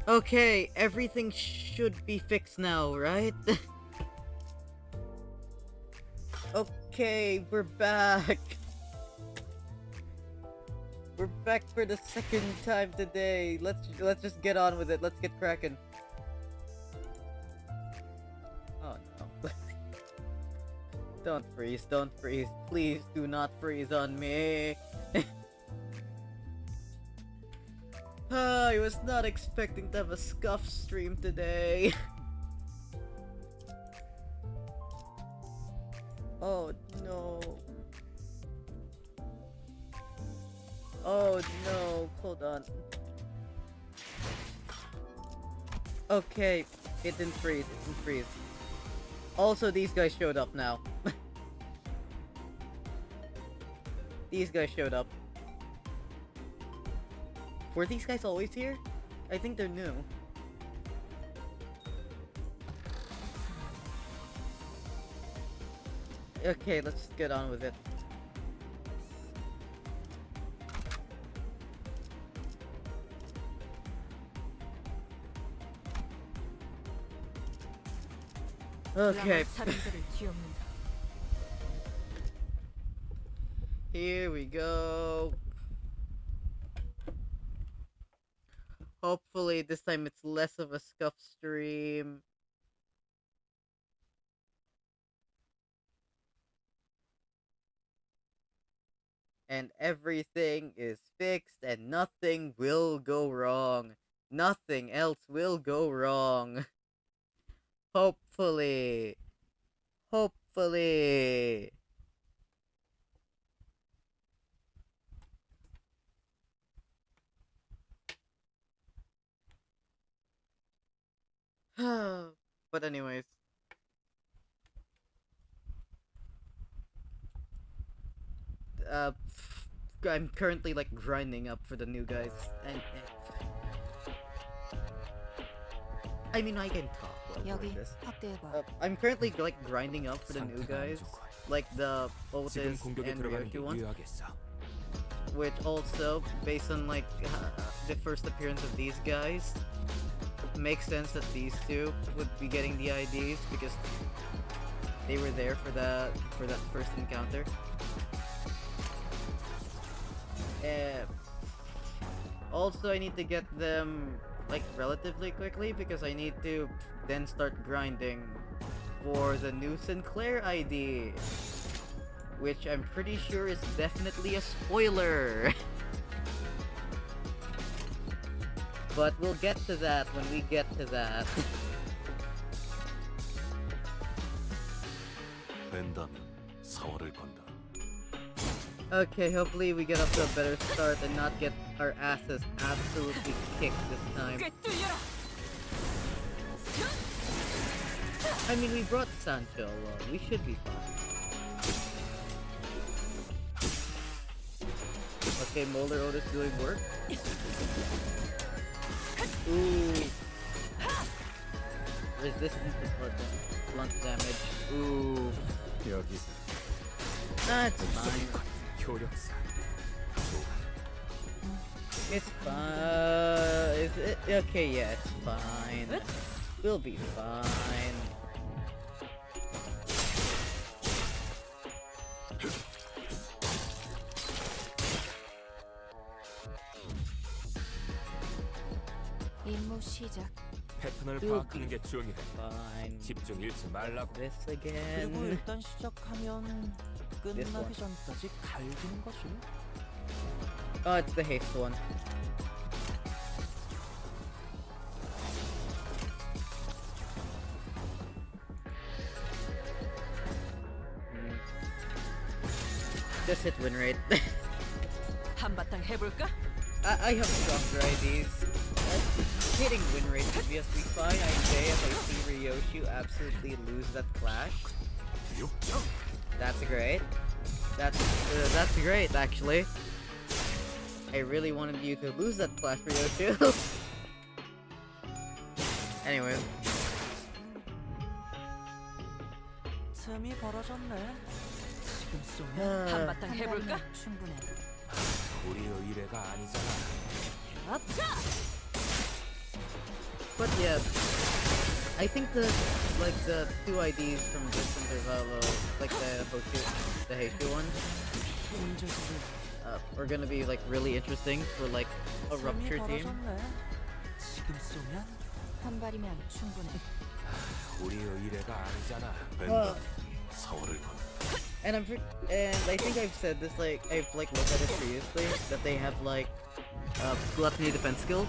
Okay, everything should be fixed now, right? Okay, we're back. We're back for the second time today. Let's just get on with it. Let's get cracking. Oh no. Don't freeze, don't freeze. Please do not freeze on me. I was not expecting to have a scuff stream today. Oh no. Oh no, hold on. Okay, it didn't freeze, it didn't freeze. Also, these guys showed up now. These guys showed up. Were these guys always here? I think they're new. Okay, let's get on with it. Okay. Here we go. Hopefully this time it's less of a scuff stream. And everything is fixed and nothing will go wrong. Nothing else will go wrong. Hopefully. Hopefully. But anyways. I'm currently like grinding up for the new guys, and I mean I can talk while doing this. I'm currently like grinding up for the new guys, like the Otis and Ryoku one, which also, based on like the first appearance of these guys, makes sense that these two would be getting the IDs because they were there for that first encounter. Also, I need to get them like relatively quickly because I need to then start grinding for the new Sinclair ID, which I'm pretty sure is definitely a spoiler. But we'll get to that when we get to that. Okay, hopefully we get off to a better start and not get our asses absolutely kicked this time. I mean, we brought Sancho along. We should be fine. Okay, Molar Otis doing work. Ooh. Resistant to blunt damage. Ooh. That's fine. It's fine. Is it? Okay, yeah, it's fine. We'll be fine. 패턴을 파악하는 게 중요해. Fine. 집중 잃지 말라고. This 그리고 again. 일단 시작하면 끝나기 전까지 갈기는 거지. Oh, it's the haste one. Just hit win rate. 한바탕 해볼까? I have stronger IDs. Hitting win rate would be fine. I say if I see Ryoshu absolutely lose that clash. That's great. That's great, actually. I really wanted you to lose that clash, Ryoshu. Anyway. 틈이 벌어졌네. 지금 쏘면 한바탕 해볼까? 충분해. 우리 의뢰가 아니잖아. But yeah, I think the two IDs from this intervalo, like the Heishu ones, are gonna be like really interesting for like a rupture team. 지금 쏘면 한 발이면 충분해. 우리 의뢰가 아니잖아. 서울을 건. And I think I've said this, like I've like looked at it previously, that they have like gluttony defense skills,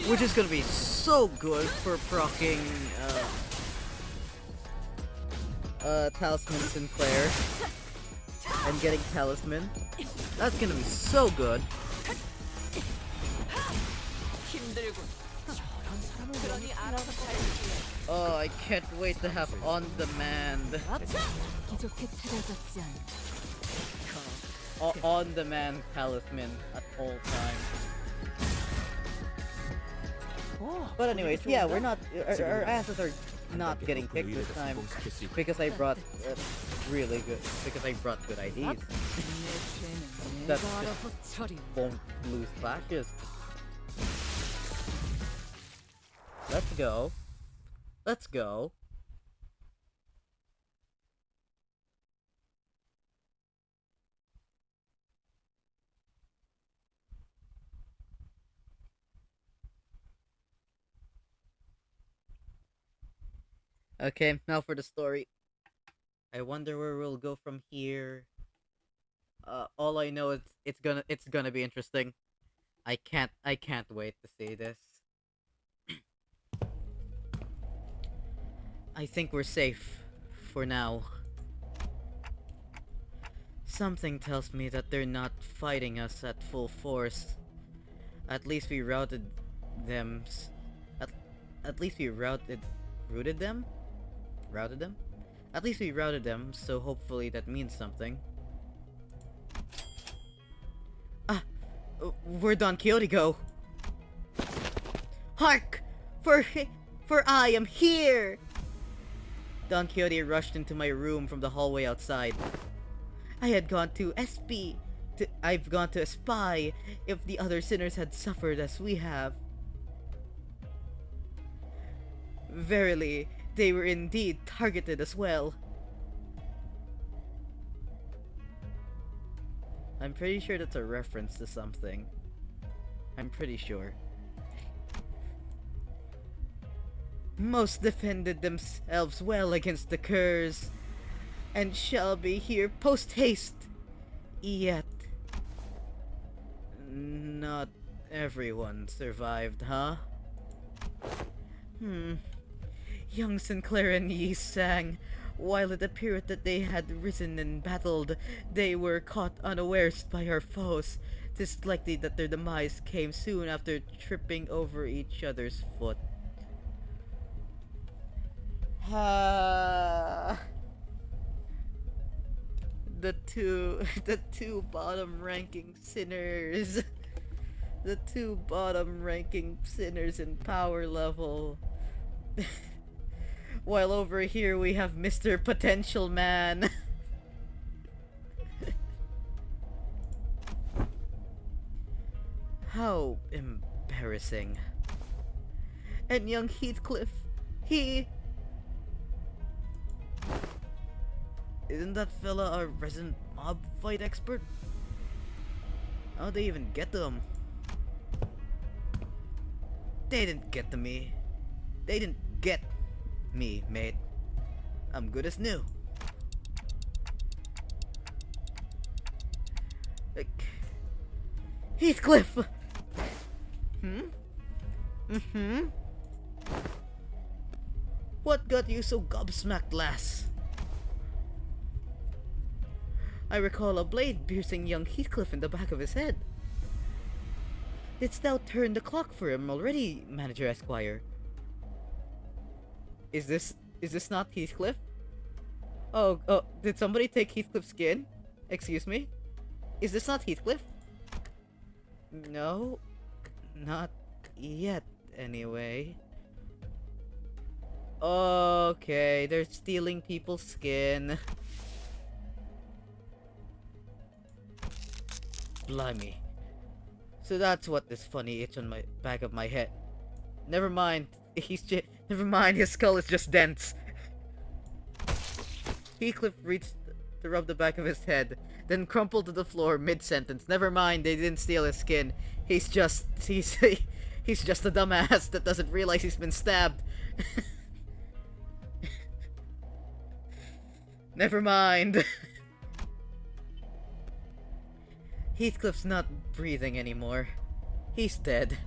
which is gonna be so good for proccing Talisman Sinclair and getting Talisman. That's gonna be so good. 힘들군. 저런 사람을 그러니 알아서 잘 Oh, I can't wait to have on demand. 기적해 찾아졌지 않아. On demand Talisman at all times. But anyways, yeah, we're not. Our asses are not getting kicked this time because I brought really good. Because I brought good IDs. That just won't lose clashes. Let's go. Let's go. Okay, now for the story. I wonder where we'll go from here. All I know is it's gonna be interesting. I can't wait to see this. I think we're safe for now. Something tells me that they're not fighting us at full force. At least we routed them. At least we routed them? Routed them? At least we routed them, so hopefully that means something. Ah! Where'd Don Quixote go? Hark! For I am here! Don Quixote rushed into my room from the hallway outside. I've gone to espy if the other sinners had suffered as we have. Verily, they were indeed targeted as well. I'm pretty sure that's a reference to something. I'm pretty sure. Most defended themselves well against the curs, and shall be here post-haste. Yet, not everyone survived, huh? Young Sinclair and Yi sang. While it appeared that they had risen and battled, they were caught unawares by our foes. 'Tis likely that their demise came soon after tripping over each other's foot. The two bottom-ranking sinners. The two bottom-ranking sinners in power level. While over here we have Mr. Potential Man. How embarrassing. And young Heathcliff, he... Isn't that fella a resident mob fight expert? How'd they even get to him? They didn't get to me. They didn't get me, mate. I'm good as new. Heathcliff! What got you so gobsmacked, lass? I recall a blade piercing young Heathcliff in the back of his head. Didst thou turn the clock for him already, Manager Esquire? Is this not Heathcliff? Oh, did somebody take Heathcliff's skin? Excuse me? Is this not Heathcliff? No, not yet, anyway. Okay, they're stealing people's skin. Blimey. So that's what this funny itch on my back of my head. Never mind. Never mind. His skull is just dents. Heathcliff reached to rub the back of his head, then crumpled to the floor mid-sentence. Never mind. They didn't steal his skin. He's just a dumbass that doesn't realize he's been stabbed. Never mind. Heathcliff's not breathing anymore. He's dead.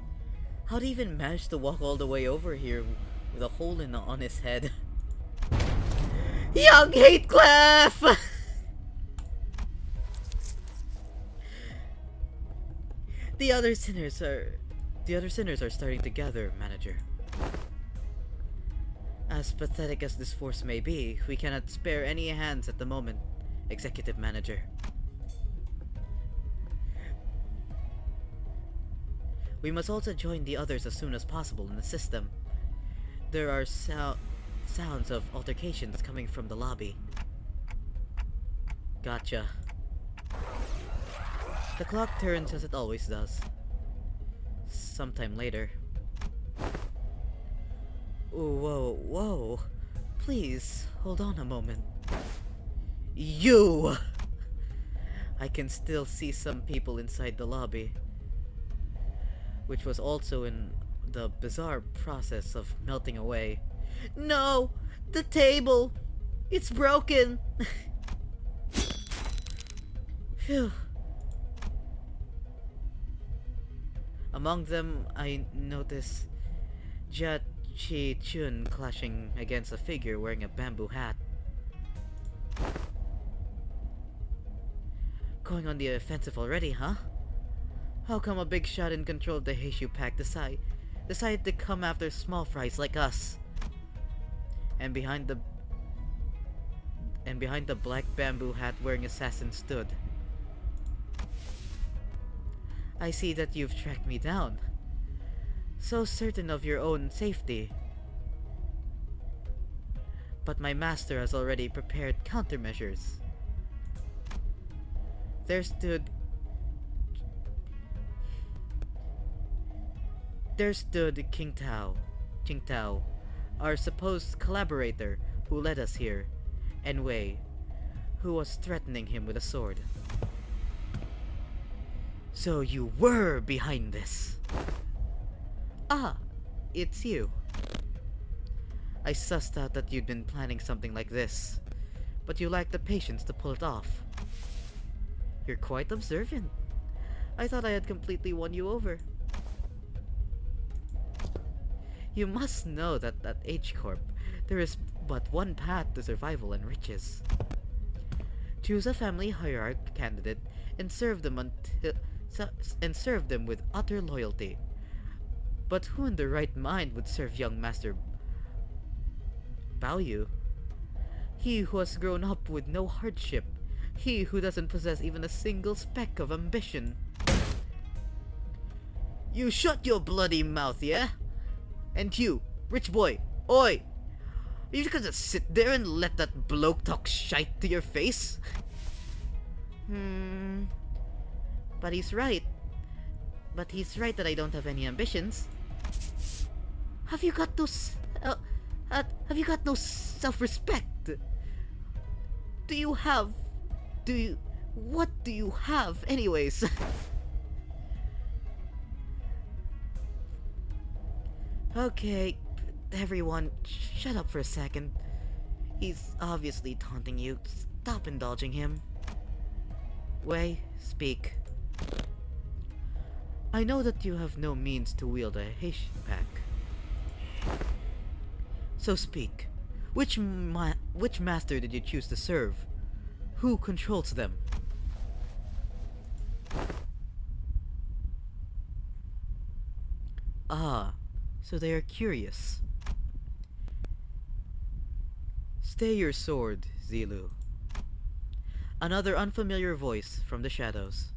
How'd he even manage to walk all the way over here with a hole on his head? Young Heathcliff! The other sinners are starting to gather, Manager. As pathetic as this force may be, we cannot spare any hands at the moment, Executive Manager. We must also join the others as soon as possible in the system. There are sounds of altercations coming from the lobby. Gotcha. The clock turns as it always does. Sometime later. Whoa. Please, hold on a moment. You! I can still see some people inside the lobby, which was also in the bizarre process of melting away. No! The table! It's broken! Phew. Among them, I notice Jia Chi Chun clashing against a figure wearing a bamboo hat. Going on the offensive already, huh? How come a big shot in control of the Heishu pack decided to come after small fries like us? And behind the black bamboo hat wearing assassin stood. I see that you've tracked me down. So certain of your own safety. But my master has already prepared countermeasures. There stood King Tao, our supposed collaborator who led us here, and Wei, who was threatening him with a sword. So you were behind this. Ah, it's you. I sussed out that you'd been planning something like this, but you lacked the patience to pull it off. You're quite observant. I thought I had completely won you over. You must know that at H-Corp, there is but one path to survival and riches. Choose a family hierarch candidate and serve them with utter loyalty. But who in their right mind would serve young Master Baoyu? He who has grown up with no hardship. He who doesn't possess even a single speck of ambition. You shut your bloody mouth, yeah? And you, rich boy, oi! Are you gonna sit there and let that bloke talk shite to your face? But he's right. But he's right that I don't have any ambitions. Have you got no self-respect? What do you have anyways? Okay, everyone, shut up for a second. He's obviously taunting you. Stop indulging him. Wei, speak. I know that you have no means to wield a Heishu pack. So speak. Which master did you choose to serve? Who controls them? Ah, so they are curious. Stay your sword, Zilu. Another unfamiliar voice from the shadows.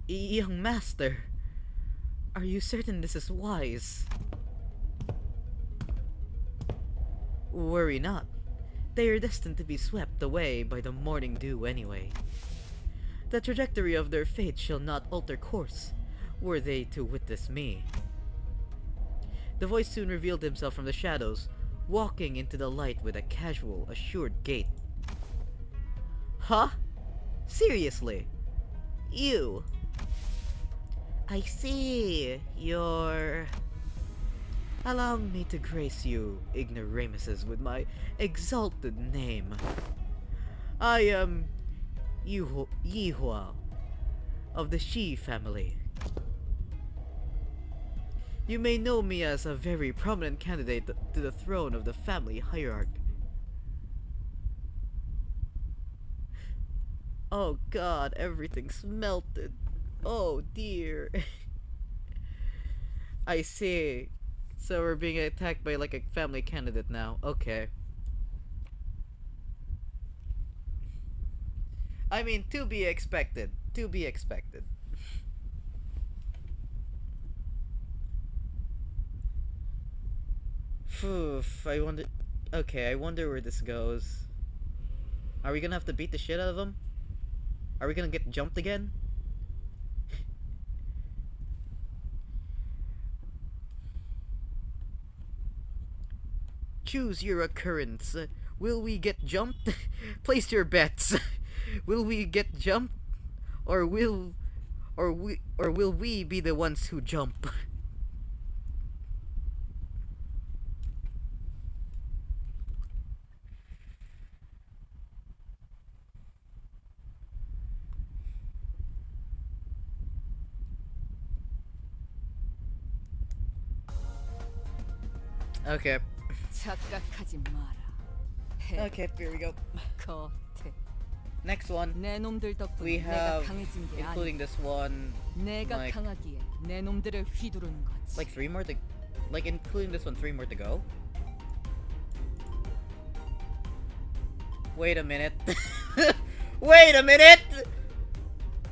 Young master, are you certain this is wise? Worry not. They are destined to be swept away by the morning dew anyway. The trajectory of their fate shall not alter course, were they to witness me. The voice soon revealed himself from the shadows, walking into the light with a casual, assured gait. Huh? Seriously? You? I see. You're... Allow me to grace you, ignoramuses, with my exalted name. I am Yihua of the Shi family. You may know me as a very prominent candidate to the throne of the family hierarch. Oh god, everything's melted. Oh dear. I see. So we're being attacked by like a family candidate now. Okay. I mean, to be expected. To be expected. Phew, I wonder... Okay, I wonder where this goes. Are we gonna have to beat the shit out of him? Are we gonna get jumped again? Choose your occurrence. Will we get jumped? Place your bets. Will we get jumped? Or will we be the ones who jump? Okay. 착각하지 마라. Okay, here we go. 겉에 Next one. 내 놈들 We 덕분에 내가 have, 강해진 게 including 아니야. this one, 내가 like- 강하기에 내 놈들을 휘두르는 거지. like 3 more to... Like, including this one, 3 more to go. Wait a minute. Wait a minute!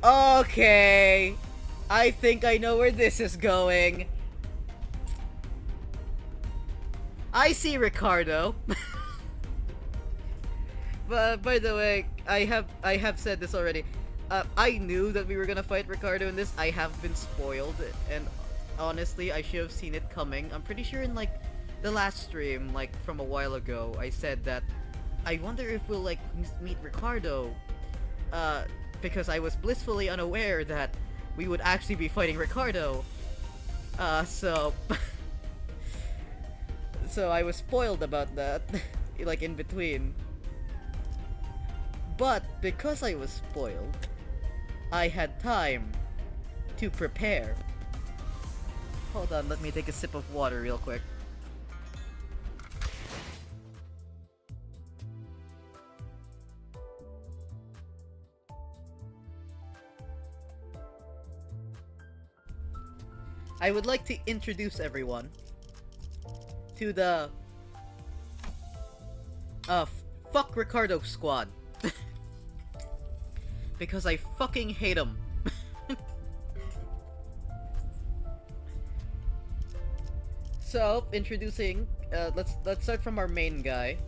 Okay. I think I know where this is going. I see Ricardo. But by the way, I have said this already. I knew that we were gonna fight Ricardo in this. I have been spoiled, and honestly, I should have seen it coming. I'm pretty sure in like the last stream, like from a while ago, I said that I wonder if we'll like meet Ricardo, because I was blissfully unaware that we would actually be fighting Ricardo. So so I was spoiled about that, like in between. But because I was spoiled, I had time to prepare. Hold on, let me take a sip of water real quick. I would like to introduce everyone to the fuck Ricardo squad. Because I fucking hate him. So, introducing, let's start from our main guy,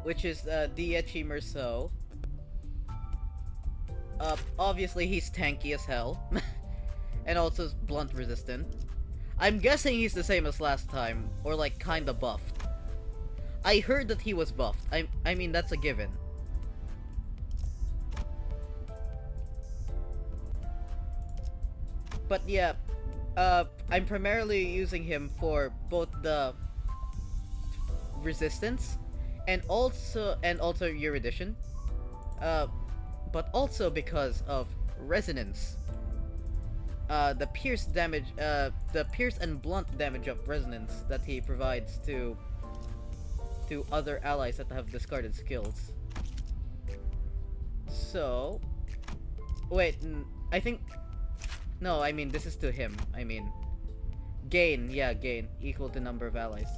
which is Diechi Merceau. Obviously he's tanky as hell, and also is blunt resistant. I'm guessing he's the same as last time, or like kinda buffed. I heard that he was buffed. I mean, that's a given. But yeah, I'm primarily using him for both the resistance and also erudition. But also because of resonance. The pierce damage, the pierce and blunt damage of resonance that he provides to other allies that have discarded skills. So, wait, I think, no, I mean, this is to him. I mean, gain, yeah, gain, equal to number of allies.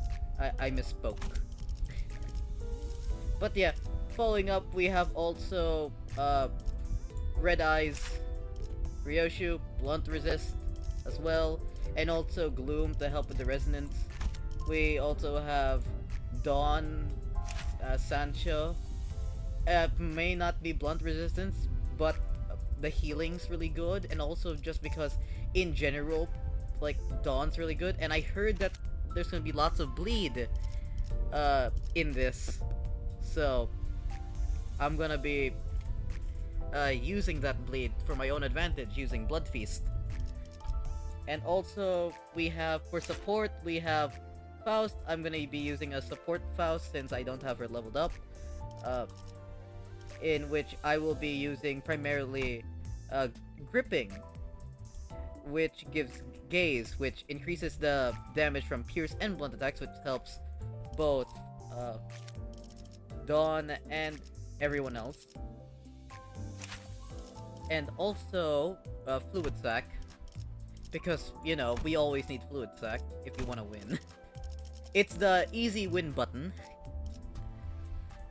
I misspoke. But yeah, following up, we have also, Red Eyes, Ryoshu, blunt resist as well, and also Gloom to help with the resonance. We also have Dawn, Sancho. May not be blunt resistance, but the healing's really good, and also just because in general, like, Dawn's really good, and I heard that there's gonna be lots of bleed in this, so I'm gonna be using that bleed for my own advantage using Blood Feast. And also we have, for support, we have Faust. I'm gonna be using a support Faust since I don't have her leveled up, in which I will be using primarily gripping, which gives gaze, which increases the damage from pierce and blunt attacks, which helps both Dawn and everyone else. And also Fluid Sac, because, you know, we always need Fluid Sac if you want to win. It's the easy win button.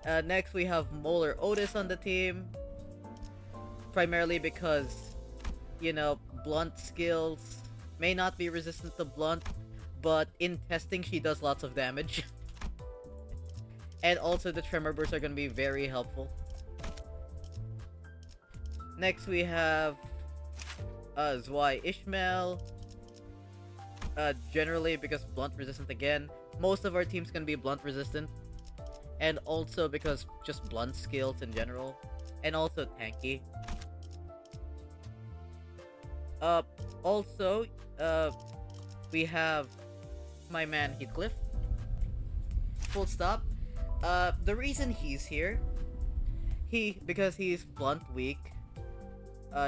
Next we have Molar Otis on the team, primarily because, you know, blunt skills may not be resistant to blunt, but in testing she does lots of damage. And also the Tremor Bursts are going to be very helpful. Next we have Zwei Ishmael, generally because blunt resistant again. Most of our team's going to be blunt resistant, and also because just blunt skills in general, and also tanky. Also, we have my man Heathcliff. Full stop. The reason he's here, because he's blunt weak.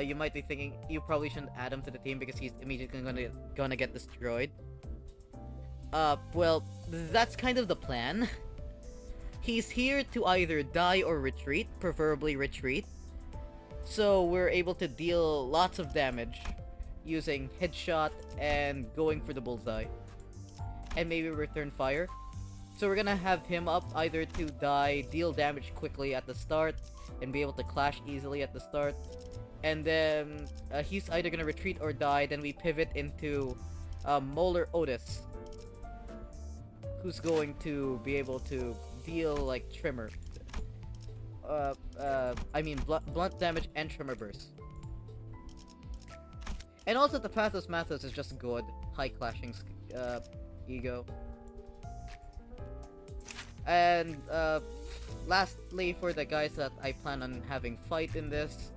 You might be thinking you probably shouldn't add him to the team because he's immediately gonna get destroyed. Well, that's kind of the plan. He's here to either die or retreat, preferably retreat. So we're able to deal lots of damage using headshot and going for the bullseye. And maybe return fire. So we're gonna have him up either to die, deal damage quickly at the start, and be able to clash easily at the start. And then he's either gonna retreat or die, then we pivot into Molar Otis, who's going to be able to deal like Tremor. I mean blunt damage and Tremor Burst. And also the Pathos Mathos is just good. High clashing ego. And lastly, for the guys that I plan on having fight in this,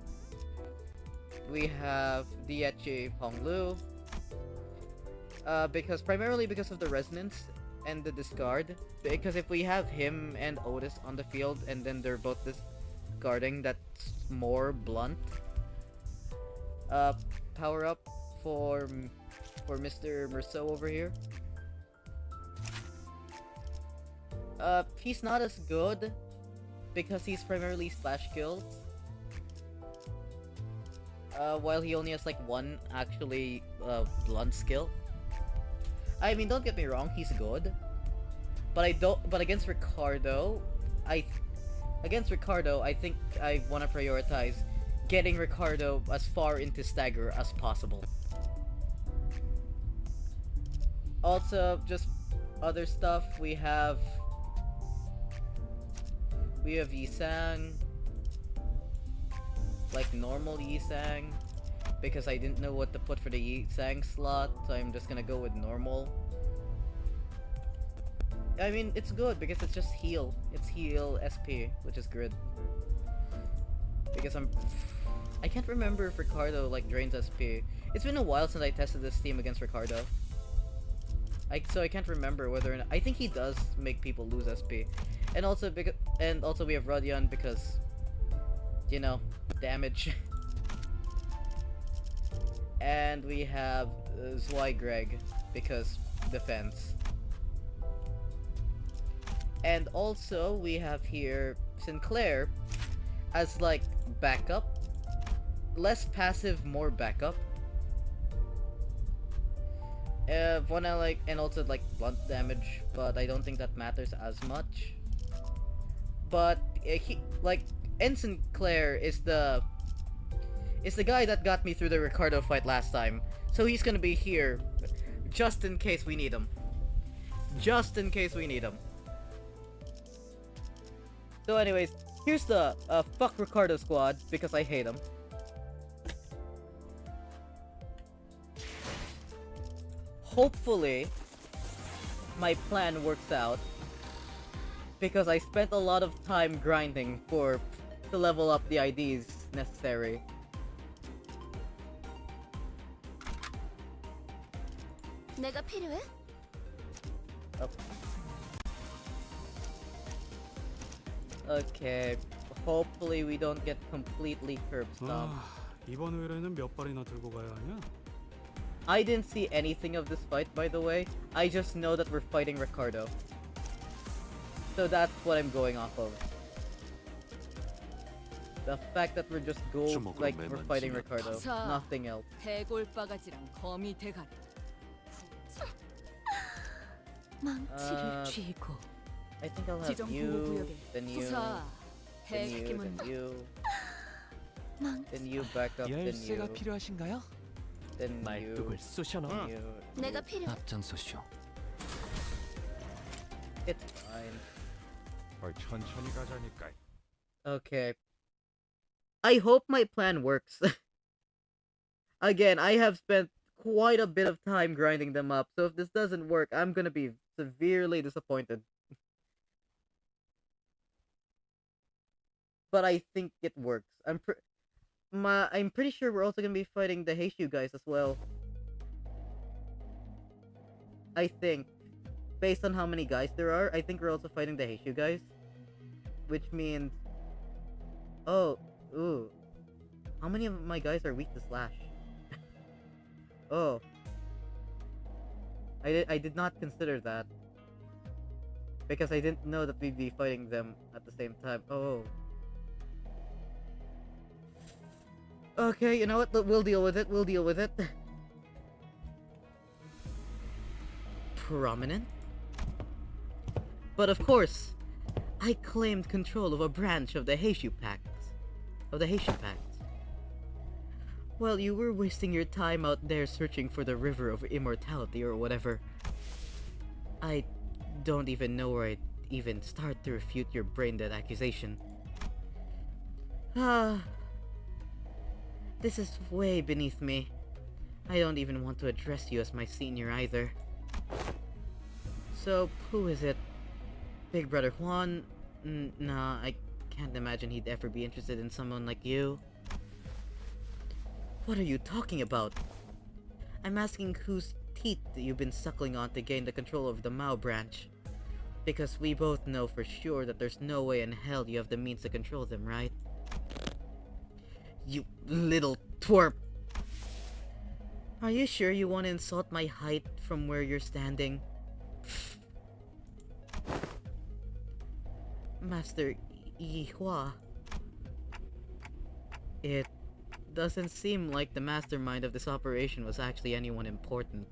we have Diechi Honglu. Primarily because of the resonance and the discard. Because if we have him and Otis on the field and then they're both discarding, that's more blunt. Power up for Mr. Merceau over here. He's not as good because he's primarily slash kills. While he only has like one actually blunt skill. I mean, don't get me wrong, he's good. But against Ricardo, I think I want to prioritize getting Ricardo as far into stagger as possible. Also, just other stuff, we have Yisang, like normal Yisang, because I didn't know what to put for the Yisang slot, so I'm just gonna go with normal. I mean, it's good because it's just heal. It's heal SP, which is good. Because I can't remember if Ricardo like drains SP. It's been a while since I tested this team against Ricardo. So I can't remember whether or not, I think he does make people lose SP. And also we have Rodion because, you know, damage. And we have Zweigreg because defense. And also we have here Sinclair as like backup. Less passive, more backup. And also like blunt damage, but I don't think that matters as much. But Ensign Claire is the guy that got me through the Ricardo fight last time, so he's gonna be here just in case we need him. just in case we need them. So anyways, here's the fuck Ricardo squad, because I hate them. Hopefully, my plan works out, because I spent a lot of time grinding to level up the IDs necessary. 내가 필요해? Oh. Okay, hopefully we don't get completely curb stomped. 이번 회에는 몇 발이나 들고 가야 하냐? I didn't see anything of this fight, by the way. I just know that we're fighting Ricardo. So that's what I'm going off of. The fact that we're just like we're fighting Ricardo, nothing else. 해골바가지랑 거미 대가리. 망치를 쥐고. I think I'll have you, then you, then you, then you, then you back up, then 열쇠가 you, 필요하신가요? then you, 말뚝을 쑤셔넣어. then you. 내가 필요해. 앞장서시오. It's fine. 천천히 가자니까. Okay. I hope my plan works. Again, I have spent quite a bit of time grinding them up, so if this doesn't work, I'm gonna be severely disappointed. But I think it works. I'm pretty sure we're also gonna be fighting the Heishu guys as well. I think. Based on how many guys there are, I think we're also fighting the Heishu guys. Which means... Oh, ooh. How many of my guys are weak to slash? Oh. I did not consider that. Because I didn't know that we'd be fighting them at the same time. Oh. Okay, you know what? We'll deal with it. We'll deal with it. Prominent? But of course, I claimed control of a branch of the Heishu Pact. While you were wasting your time out there searching for the River of Immortality or whatever. I don't even know where I'd even start to refute your brain-dead accusation. This is way beneath me. I don't even want to address you as my senior either. So, who is it? Big Brother Juan? Nah, I can't imagine he'd ever be interested in someone like you. What are you talking about? I'm asking whose teeth you've been suckling on to gain the control of the Mao branch. Because we both know for sure that there's no way in hell you have the means to control them, right? You little twerp! Are you sure you want to insult my height from where you're standing? Master Yihua. It doesn't seem like the mastermind of this operation was actually anyone important.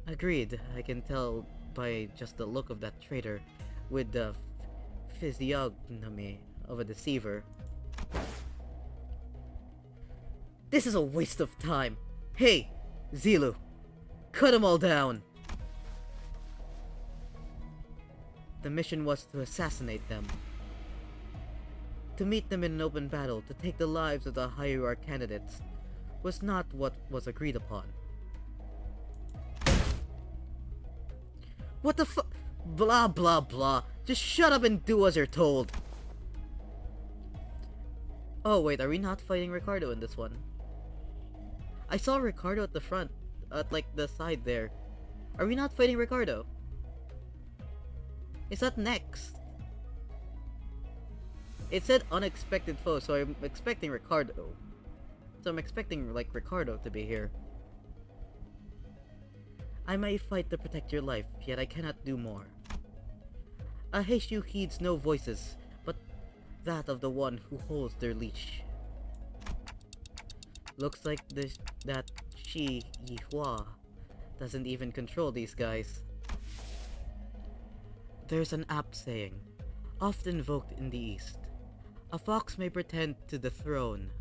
Agreed, I can tell by just the look of that traitor with the physiognomy of a deceiver. This is a waste of time. Hey, Zilu, cut them all down. The mission was to assassinate them. To meet them in an open battle to take the lives of the hierarch candidates was not what was agreed upon. What the fu- Blah blah blah. Just shut up and do as you're told. Oh wait, are we not fighting Ricardo in this one? I saw Ricardo at the front, at like the side there. Are we not fighting Ricardo? Is that next? It said unexpected foe, so I'm expecting Ricardo. So I'm expecting like Ricardo to be here. I may fight to protect your life, yet I cannot do more. A Heishu heeds no voices, but that of the one who holds their leash. Looks like that Shi Yihua doesn't even control these guys. There's an apt saying, often invoked in the East. A fox may pretend to the throne,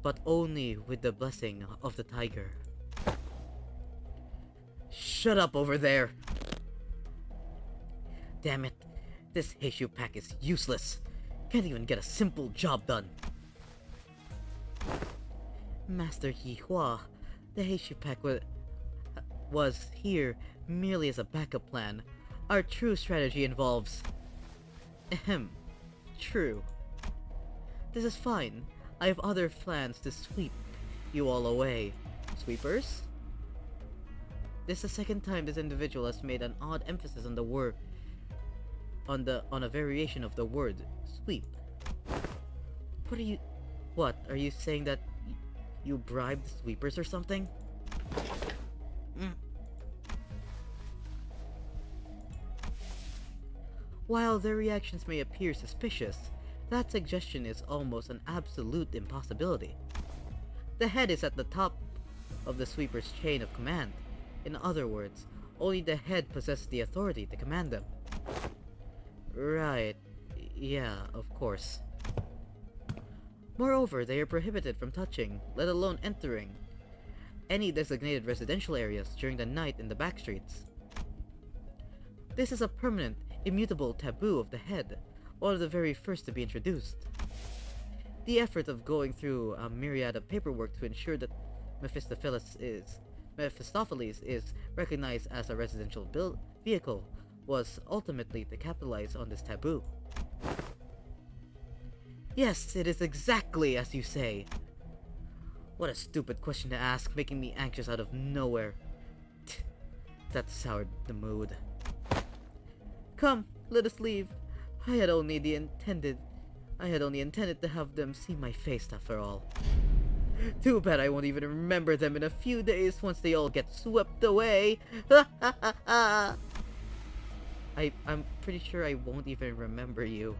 but only with the blessing of the tiger. Shut up over there! Damn it. This Heishu pack is useless. Can't even get a simple job done. Master Yihua, the Heishu pack was here merely as a backup plan. Our true strategy involves... Ahem. True. This is fine. I have other plans to sweep you all away. Sweepers? This is the second time this individual has made an odd emphasis on the word... on a variation of the word sweep. What, are you saying that you bribed sweepers or something? While their reactions may appear suspicious, that suggestion is almost an absolute impossibility. The head is at the top of the sweeper's chain of command. In other words, only the head possesses the authority to command them. Right. Yeah, of course. Moreover, they are prohibited from touching, let alone entering, any designated residential areas during the night in the back streets. This is a permanent, immutable taboo of the head, one of the very first to be introduced. The effort of going through a myriad of paperwork to ensure that Mephistopheles is recognized as a residential vehicle was ultimately to capitalize on this taboo. Yes, it is exactly as you say. What a stupid question to ask, making me anxious out of nowhere. That soured the mood. Come, let us leave. I had only intended to have them see my face after all. Too bad I won't even remember them in a few days once they all get swept away. I'm pretty sure I won't even remember you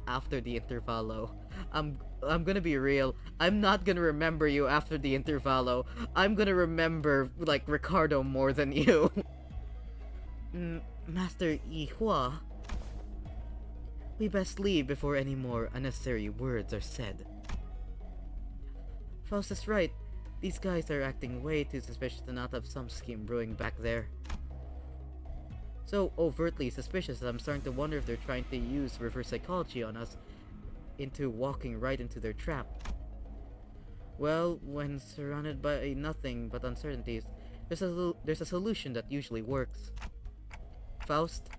after the intervallo. I'm gonna be real. I'm not gonna remember you after the intervallo. I'm gonna remember, like, Ricardo more than you. Master Yihua, we best leave before any more unnecessary words are said. Faust is right. These guys are acting way too suspicious to not have some scheme brewing back there. So overtly suspicious that I'm starting to wonder if they're trying to use reverse psychology on us into walking right into their trap. Well, when surrounded by nothing but uncertainties, there's a solution that usually works. Faust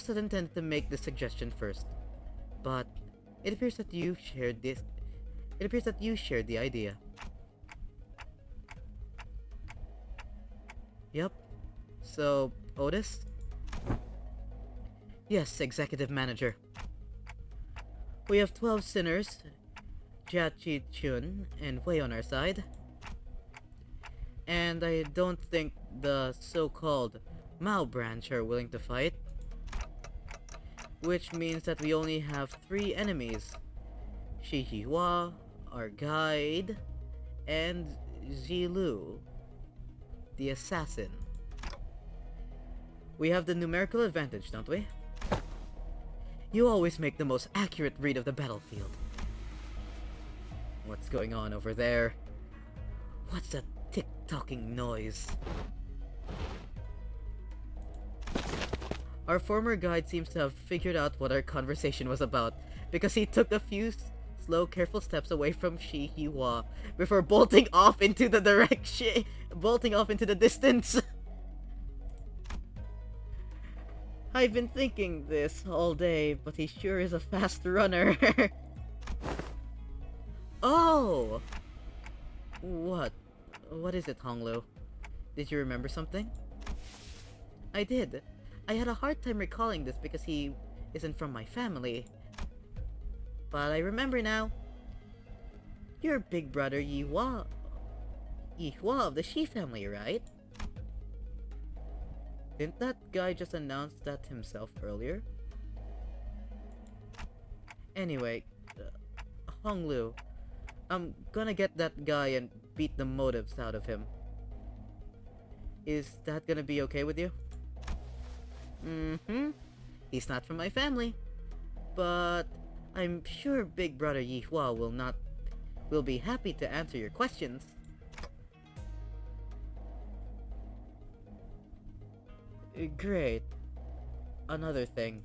had intended to make this suggestion first, but it appears that you shared the idea. Yep. So, Otis? Yes, Executive Manager. We have 12 sinners, Jiachi Chun and Wei on our side. And I don't think the so-called Mao branch are willing to fight. Which means that we only have 3 enemies. Shihihua, our guide, and Zilu, the assassin. We have the numerical advantage, don't we? You always make the most accurate read of the battlefield. What's going on over there? What's that tick-tocking noise? Our former guide seems to have figured out what our conversation was about, because he took a few slow, careful steps away from Shihihua before bolting off into the distance. I've been thinking this all day, but he sure is a fast runner. Oh! What? What is it, Honglu? Did you remember something? I did. I had a hard time recalling this because he isn't from my family. But I remember now. You're big brother Yihua of the Shi family, right? Didn't that guy just announce that himself earlier? Anyway, Honglu, I'm gonna get that guy and beat the motives out of him. Is that gonna be okay with you? He's not from my family, but I'm sure Big Brother Yihua will be happy to answer your questions. Great. Another thing.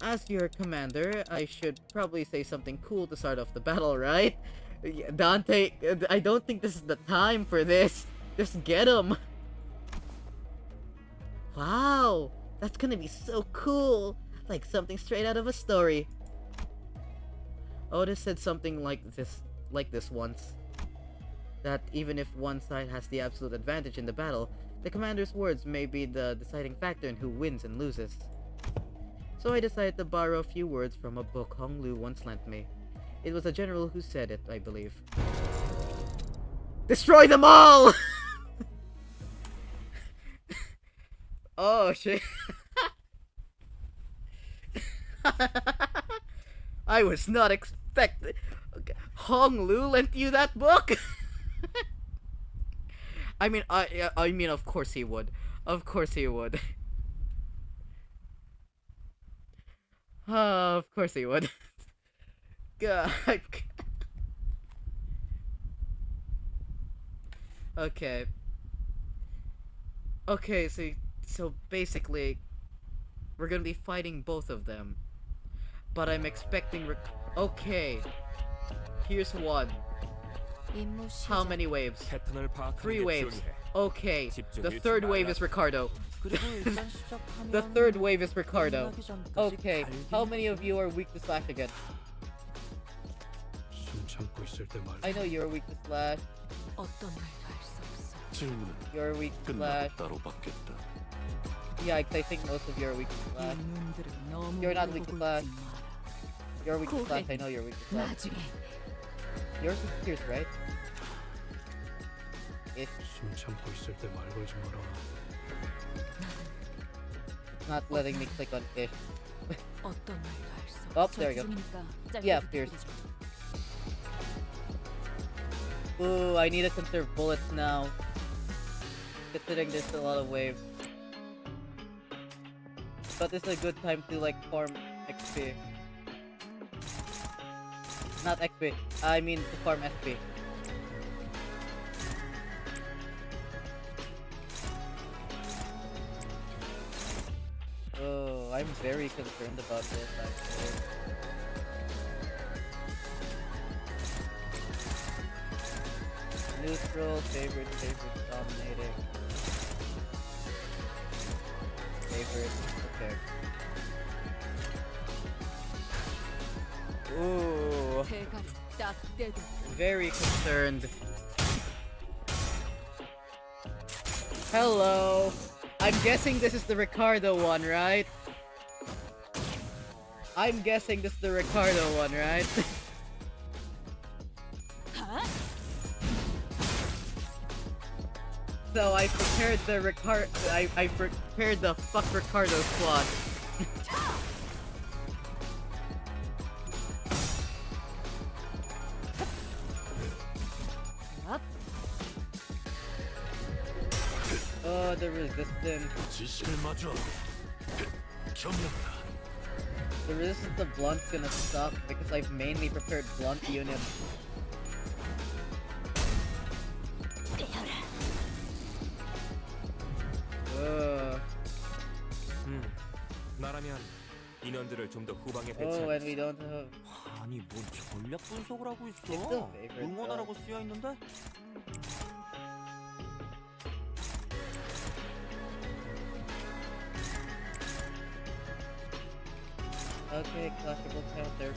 As your commander, I should probably say something cool to start off the battle, right? Dante, I don't think this is the time for this. Just get him. Wow, that's gonna be so cool. Like something straight out of a story. Otis said something like this once. That even if one side has the absolute advantage in the battle, the commander's words may be the deciding factor in who wins and loses. So I decided to borrow a few words from a book Hong Lu once lent me. It was a general who said it, I believe. Destroy them all! Oh shit. I was not expecting. Okay. Hong Lu lent you that book? I mean, of course he would. Of course he would. Of course he would. God. Okay. Okay, so basically, we're gonna be fighting both of them. But I'm expecting okay. Here's one. How many waves? 3 waves. Okay. The third wave is Ricardo. The third wave is Ricardo. Okay. How many of you are weak to slash again? I know you're weak to slash. You're weak to slash. Yeah, I think most of you are weak to slash. You're not weak to slash. You're weak to slash. I know you're weak to slash. Yours is pierce, right? It's not letting me click on ish. Oh, there we go. Yeah, pierce. Ooh, I need to conserve bullets now. Considering there's a lot of waves. But this is a good time to like farm XP. Not XP, I mean to farm SP. Oh, I'm very concerned about this actually. Neutral, favorite, dominating. Favorite, okay. Ooh. Very concerned. Hello. I'm guessing this is the Ricardo one, right? I'm guessing this is the Ricardo one, right? So I prepared the I prepared the fuck Ricardo squad. Oh, the resistance. The resistance to blunt's gonna suck because I've mainly prepared blunt units. Oh, and we don't have. 아니 뭔 전략 분석을 하고 있어? It's still favorite, 응원하라고 쓰여 있는데? Okay, clashable counter.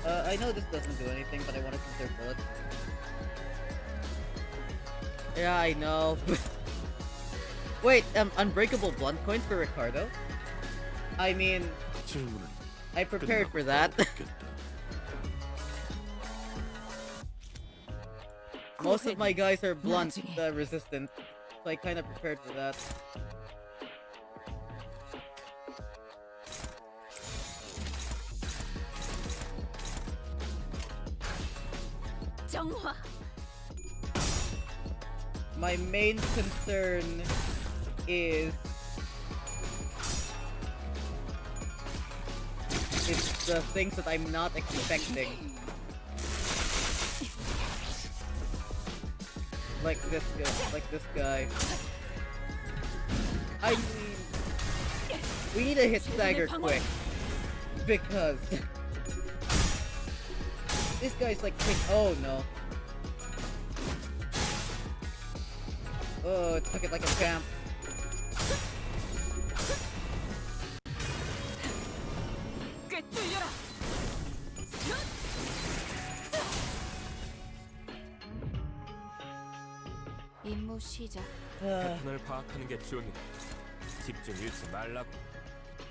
I know this doesn't do anything, but I want to conserve bullets. Yeah, I know. Wait, unbreakable blunt coins for Ricardo? I mean, I prepared for that. Most of my guys are blunt resistant, so I kind of prepared for that. My main concern is it's the things that I'm not expecting. Like this guy. I mean, we need to hit stagger quick because this guy's like quick. Oh no! Oh, it took it like a champ. 임무 시작. 패턴을 파악하는 게 중요해. 집중 잃지 말라고.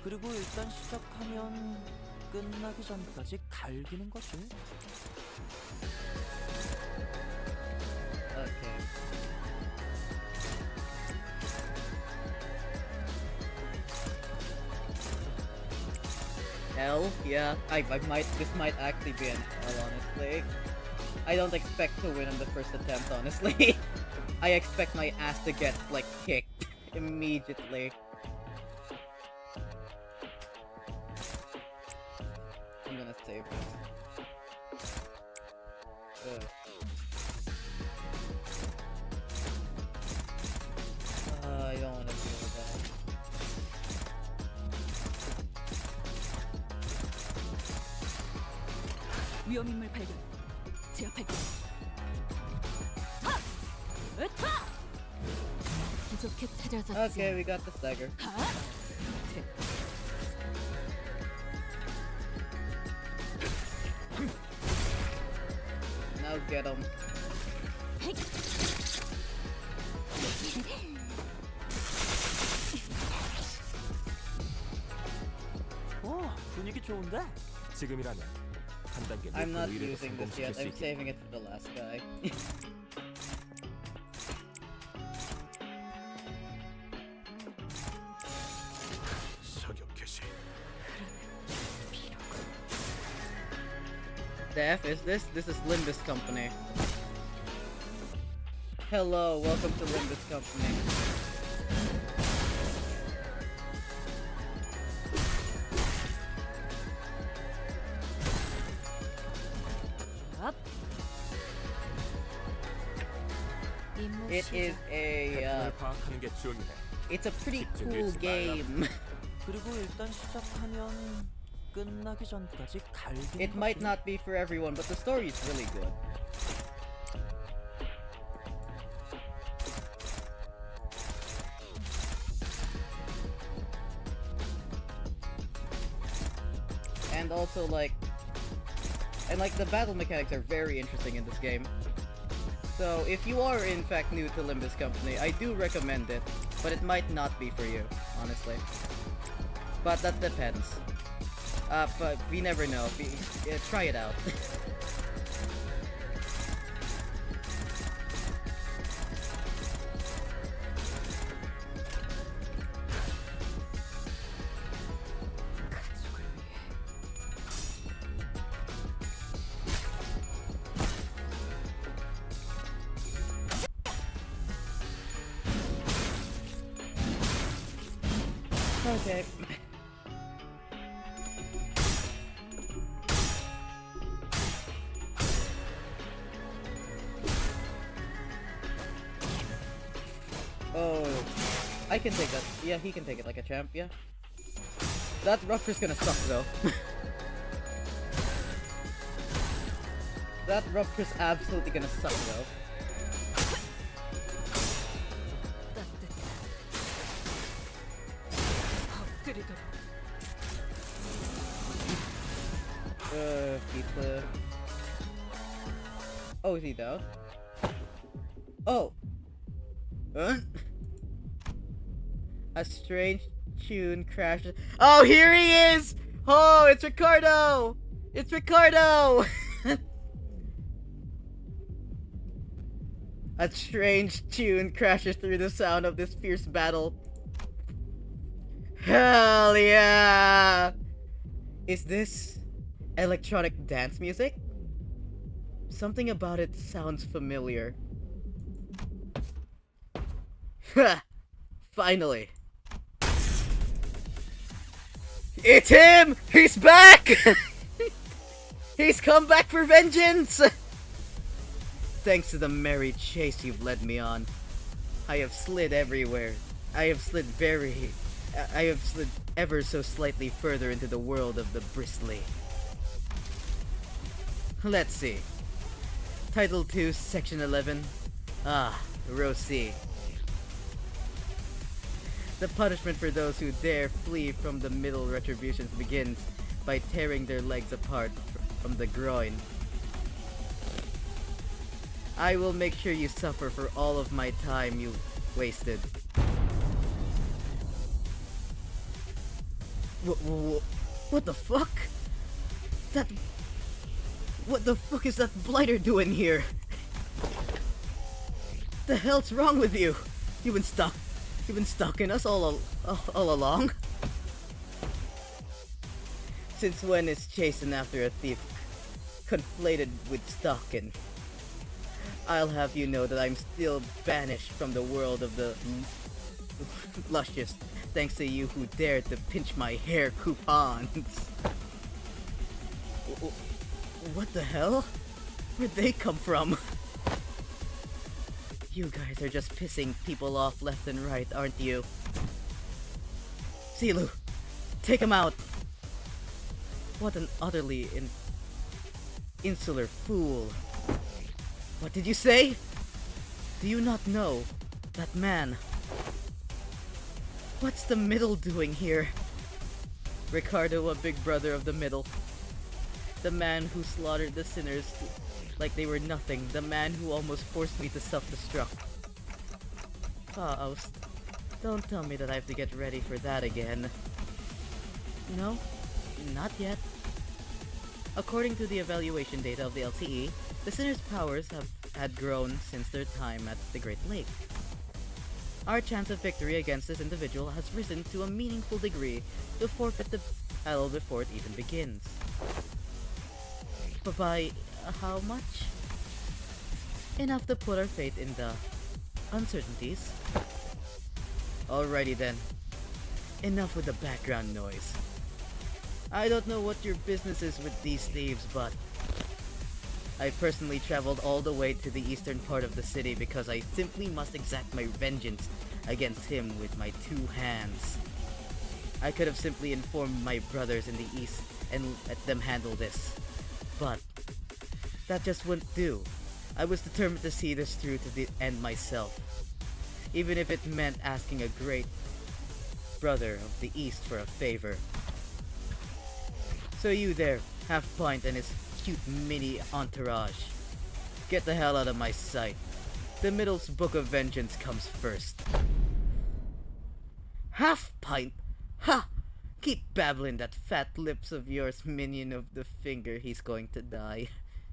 그리고 일단 시작하면 끝나기 전까지 갈기는 거지. Okay. L? Yeah, this might actually be an L, honestly. I don't expect to win on the first attempt, honestly. I expect my ass to get, like, kicked immediately. I'm gonna save this. Ugh. I don't wanna deal with that. 위험인물 발견. 제압할게. 으타! 부족해 찾아졌지. Okay, we got the stagger. Now get him. 분위기 좋은데? 지금이라면 한 단계 I'm not 높은 의뢰를 using this 성공시킬 yet. 수 I'm 있게. saving it for the last guy. 사격 개시. The F is this? This is Limbus Company. Hello, welcome to Limbus Company. up. 임무 It is 시작. a 패턴을 파악하는 게 중요해. it's a pretty cool game. 그리고 일단 시작하면 끝나기 전까지 갈기는 It might 거지. not be for everyone, but the story is really good. And also like the battle mechanics are very interesting in this game. So if you are in fact new to Limbus Company, I do recommend it, but it might not be for you, honestly. But that depends. But we never know. Try it out. Okay. Oh, I can take that. Yeah, he can take it like a champ, yeah. That rupture's gonna suck though. That rupture's absolutely gonna suck though. Pizza. Oh, is he down? Oh! Huh? A strange tune crashes. Oh, here he is! Oh, it's Ricardo! It's Ricardo! A strange tune crashes through the sound of this fierce battle. Hell yeah! Is this electronic dance music? Something about it sounds familiar. Ha! Finally! It's him! He's back! He's come back for vengeance! Thanks to the merry chase you've led me on, I have slid everywhere. I have slid ever so slightly further into the world of the bristly. Let's see. Title 2, Section 11. Row C. The punishment for those who dare flee from the middle retributions begins by tearing their legs apart from the groin. I will make sure you suffer for all of my time you wasted. What the fuck? What the fuck is that blighter doing here? The hell's wrong with you? You've been stalking us all along? Since when is chasing after a thief conflated with stalking? I'll have you know that I'm still banished from the world of the luscious, thanks to you who dared to pinch my hair coupons. What the hell? Where'd they come from? You guys are just pissing people off left and right, aren't you? Silu, take him out! What an utterly insular fool. What did you say? Do you not know that man? What's the middle doing here? Ricardo, a big brother of the middle. The man who slaughtered the sinners like they were nothing. The man who almost forced me to self-destruct. Faust, don't tell me that I have to get ready for that again. No, not yet. According to the evaluation data of the LTE, the sinners' powers had grown since their time at the Great Lake. Our chance of victory against this individual has risen to a meaningful degree to forfeit the battle before it even begins. But by how much? Enough to put our faith in the uncertainties. Alrighty then. Enough with the background noise. I don't know what your business is with these thieves, but I personally traveled all the way to the eastern part of the city because I simply must exact my vengeance against him with my two hands. I could have simply informed my brothers in the east and let them handle this, but that just wouldn't do. I was determined to see this through to the end myself, even if it meant asking a great brother of the east for a favor. So you there, Half-Pint and his cute mini entourage, get the hell out of my sight. The middle's book of vengeance comes first. Half-Pint? Ha! Keep babbling that fat lips of yours, minion of the finger. He's going to die.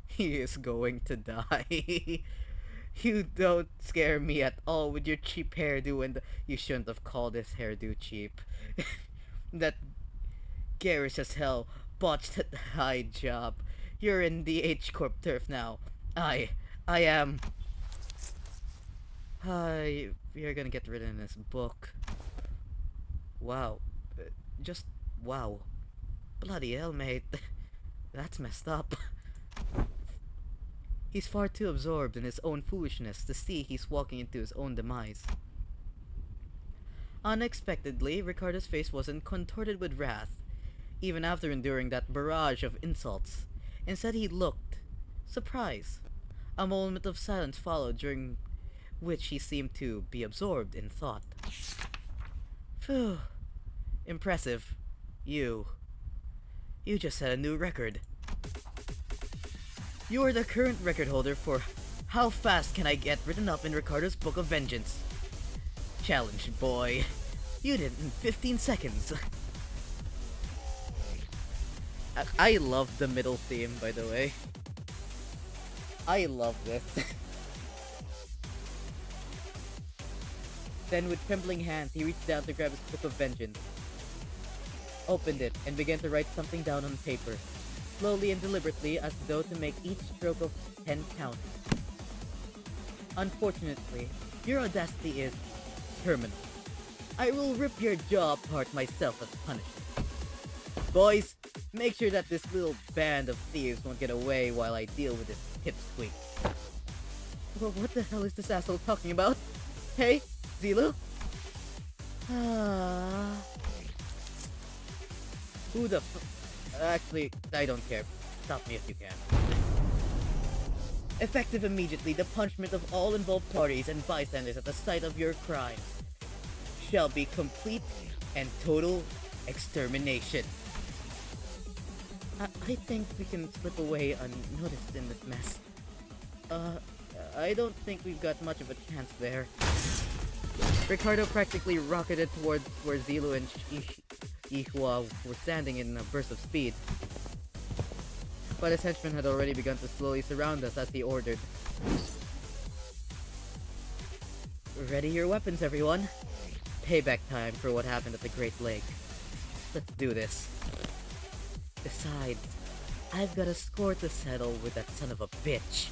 He is going to die. You don't scare me at all with your cheap hairdo, and you shouldn't have called this hairdo cheap. That garish as hell botched high job. You're in the H-Corp turf now. I am... You're gonna get written in this book. Wow. Just wow. Bloody hell, mate. That's messed up. He's far too absorbed in his own foolishness to see he's walking into his own demise. Unexpectedly, Ricardo's face wasn't contorted with wrath, even after enduring that barrage of insults. Instead, he looked surprised. A moment of silence followed, during which he seemed to be absorbed in thought. Phew. Impressive. You just set a new record. You are the current record holder for how fast can I get written up in Ricardo's Book of Vengeance. Challenge, boy. You did it in 15 seconds. I love the middle theme, by the way. I love this. Then with trembling hands, he reached down to grab his Book of Vengeance, opened it, and began to write something down on paper, slowly and deliberately, as though to make each stroke of pen count. Unfortunately, your audacity is terminal. I will rip your jaw apart myself as punishment. Boys, make sure that this little band of thieves won't get away while I deal with this pipsqueak. What the hell is this asshole talking about? Hey, Zilu? Who the Actually, I don't care. Stop me if you can. Effective immediately, the punishment of all involved parties and bystanders at the site of your crime shall be complete and total extermination. I think we can slip away unnoticed in this mess. I don't think we've got much of a chance there. Ricardo practically rocketed towards where Zilu and Ihua were standing in a burst of speed. But his henchmen had already begun to slowly surround us as he ordered. Ready your weapons, everyone. Payback time for what happened at the Great Lake. Let's do this. Besides, I've got a score to settle with that son of a bitch.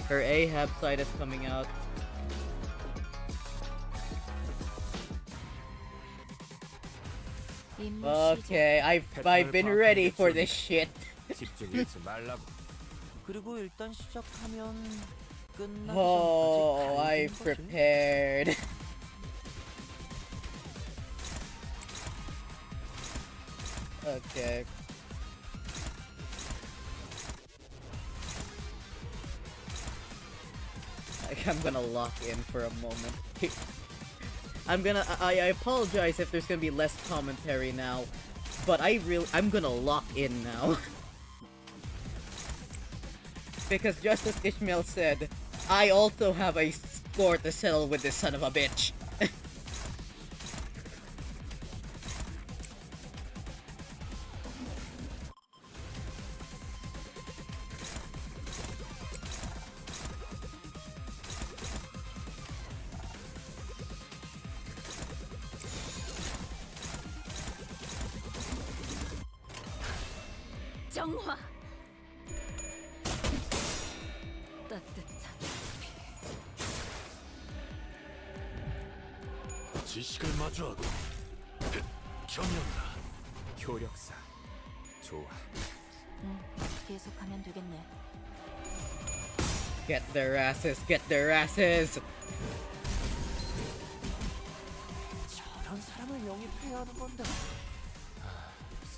Her Ahab side is coming out. Okay, I've been ready for this shit. 집중 잃지 말라고. 그리고 일단 시작하면 끝나기 Oh, 전까지 I 달리는 거지. prepared. Okay. I'm gonna lock in for a moment. I apologize if there's gonna be less commentary now, but I'm gonna lock in now. Because just as Ishmael said, I also have a score to settle with this son of a bitch. 정화. 따뜻한 지식을 마주하고 경영다. 효력사. 좋아. 계속하면 되겠네. Get their asses, get their asses! 저런 사람을 영입해야 하는 건데.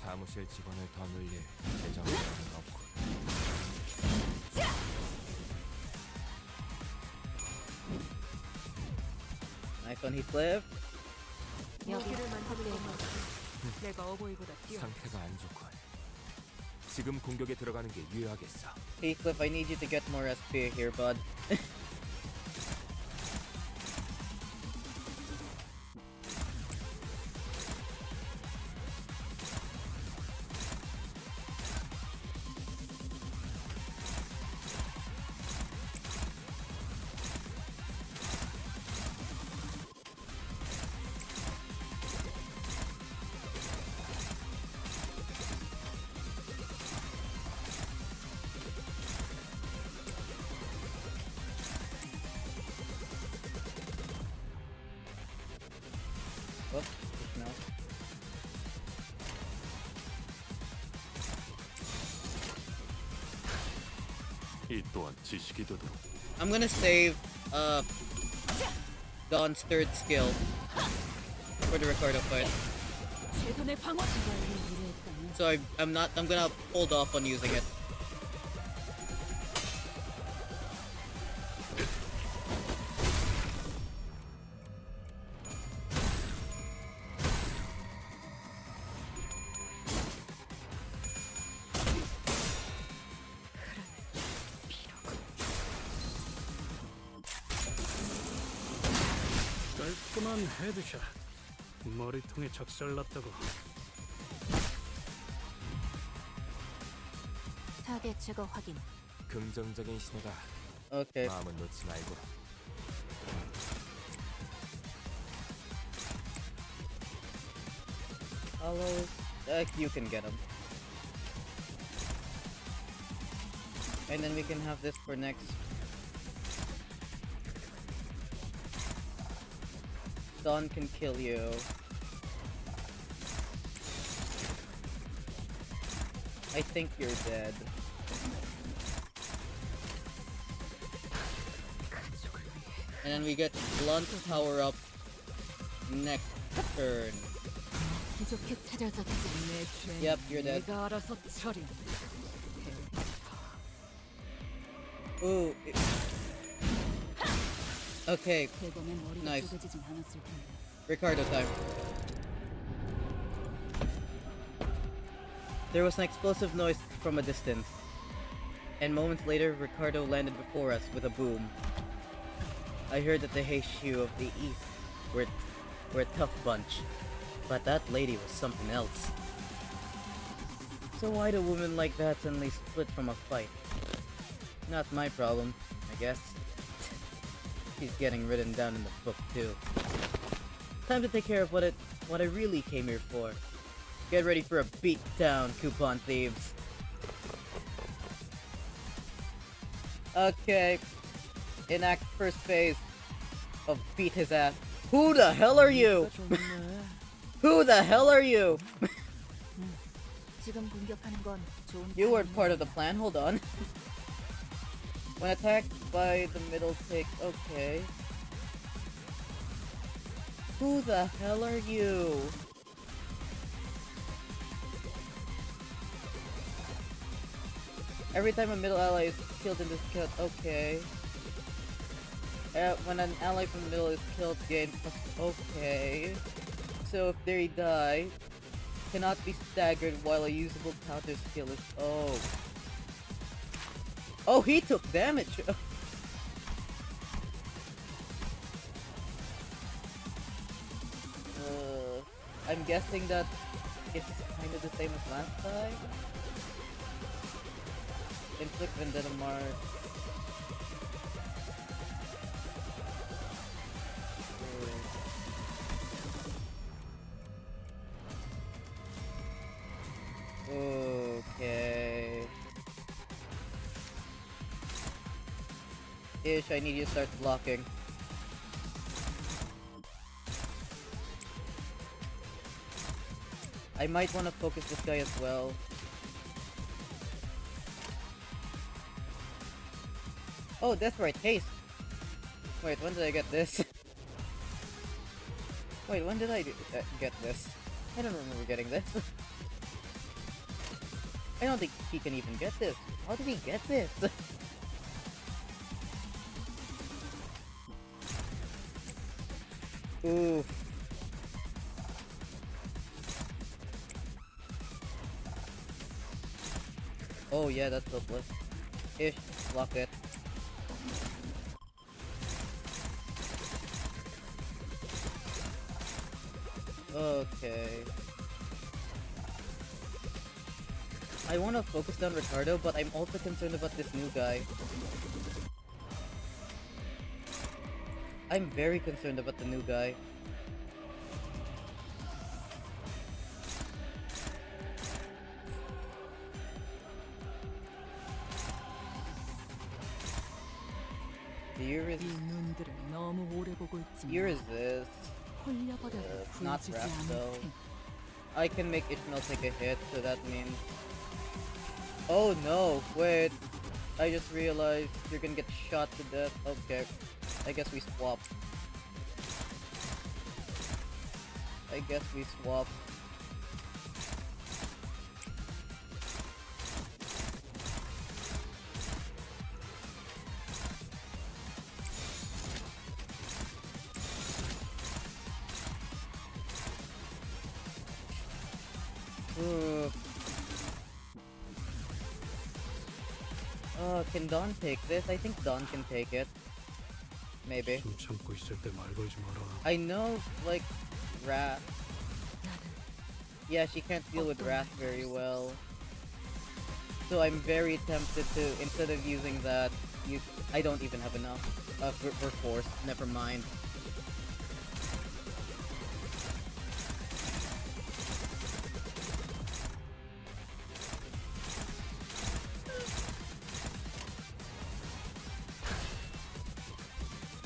사무실 직원을 더 늘릴 재정은 없고. Nice one, Heathcliff. 여기를 만들려고. 내가 어버이보다 뛰어. 상태가 안 좋군. 지금 공격에 들어가는 게 유효하겠어. Heathcliff, I need you to get more SP here, bud. Oops, no. 이 또한 지식이 되도록. I'm gonna save Dawn's third skill for the Ricardo fight. 최선의 방어. So I'm gonna hold off on using it. 깔끔한 헤드샷. 머리통에 작살났다고. 타겟 제거 확인. 긍정적인 신호다. Okay. 마음은 놓지 말고. Hollows, you can get them. And then we can have this for next. Dawn can kill you. I think you're dead. And then we get blunt power up next turn. 부족해 찾아졌지. 내 죄는 Yep, you're dead. 내가 알아서 처리. Ooh. Okay, 대검의 머리가 Nice. 쪼개지진 않았을 텐데. Ricardo time. There was an explosive noise from a distance, and moments later, Ricardo landed before us with a boom. I heard that the Heishu of the East were a tough bunch, but that lady was something else. So why'd a woman like that suddenly split from a fight? Not my problem, I guess. She's getting written down in the book too. Time to take care of what I really came here for. Get ready for a beatdown, coupon thieves. Okay. Enact first phase of beat his ass. Who the hell are you? Who the hell are you? 지금 공격하는 건 좋은 You weren't part of the plan, hold on. When attacked by the middle tick, okay. Who the hell are you? Every time a middle ally is killed in this cut, okay. When an ally from the middle is killed, gain plus, okay. So if they die, cannot be staggered while a usable counter skill is, oh. Oh, he took damage! I'm guessing that it's kind of the same as last time. Inflict Vendetta Mark. Okay. Ish, I need you to start blocking. I might want to focus this guy as well. Oh, that's right, haste. Wait, when did I get this? Wait, when did I get this? I don't remember getting this. I don't think he can even get this. How did he get this? Ooh. Oh yeah, that's hopeless. Ish, block it. Okay. I want to focus down Ricardo, but I'm also concerned about this new guy. I'm very concerned about the new guy. Do you resist? 이 눈들을 너무 오래 보고 있지. You resist. 홀려버려도 Not 구해주지 wrapped 않을 though. 테니. I can make Ishmael take a hit, so that means... Oh no, wait. I just realized you're gonna get shot to death. Okay. I guess we swap. I guess we swap. Can Dawn take this? I think Dawn can take it. Maybe. 숨 참고 있을 때 말 걸지 마라. I know, like, Wrath. Yeah, she can't deal with Wrath very well. So I'm very tempted to, instead of using that, use... I don't even have enough. For Force. Never mind.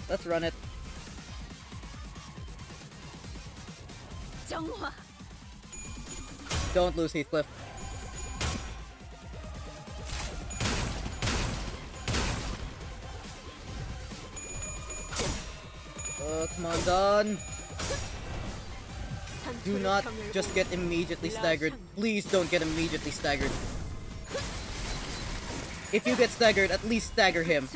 Let's run it. 정화. Don't lose Heathcliff. Come on, Don. Do not just get immediately staggered. Please don't get immediately staggered. If you get staggered, at least stagger him.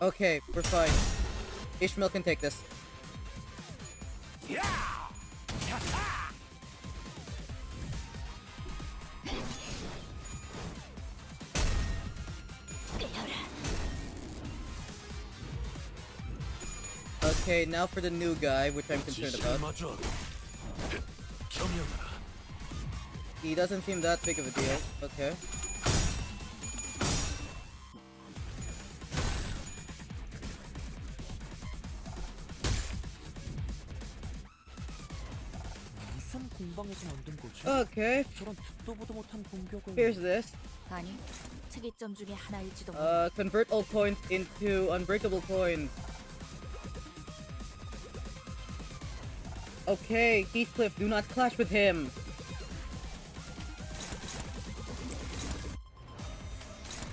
Okay, we're fine. Ishmael can take this. Okay, now for the new guy, which I'm concerned about. He doesn't seem that big of a deal. Okay. 무슨 공방에서 만든 거지? Okay. 저런 듣도 보도 못한 공격을. Here's this. 아니, 특이점 중에 하나일지도 몰라. Convert all coins into unbreakable coins. Okay, Heathcliff, do not clash with him.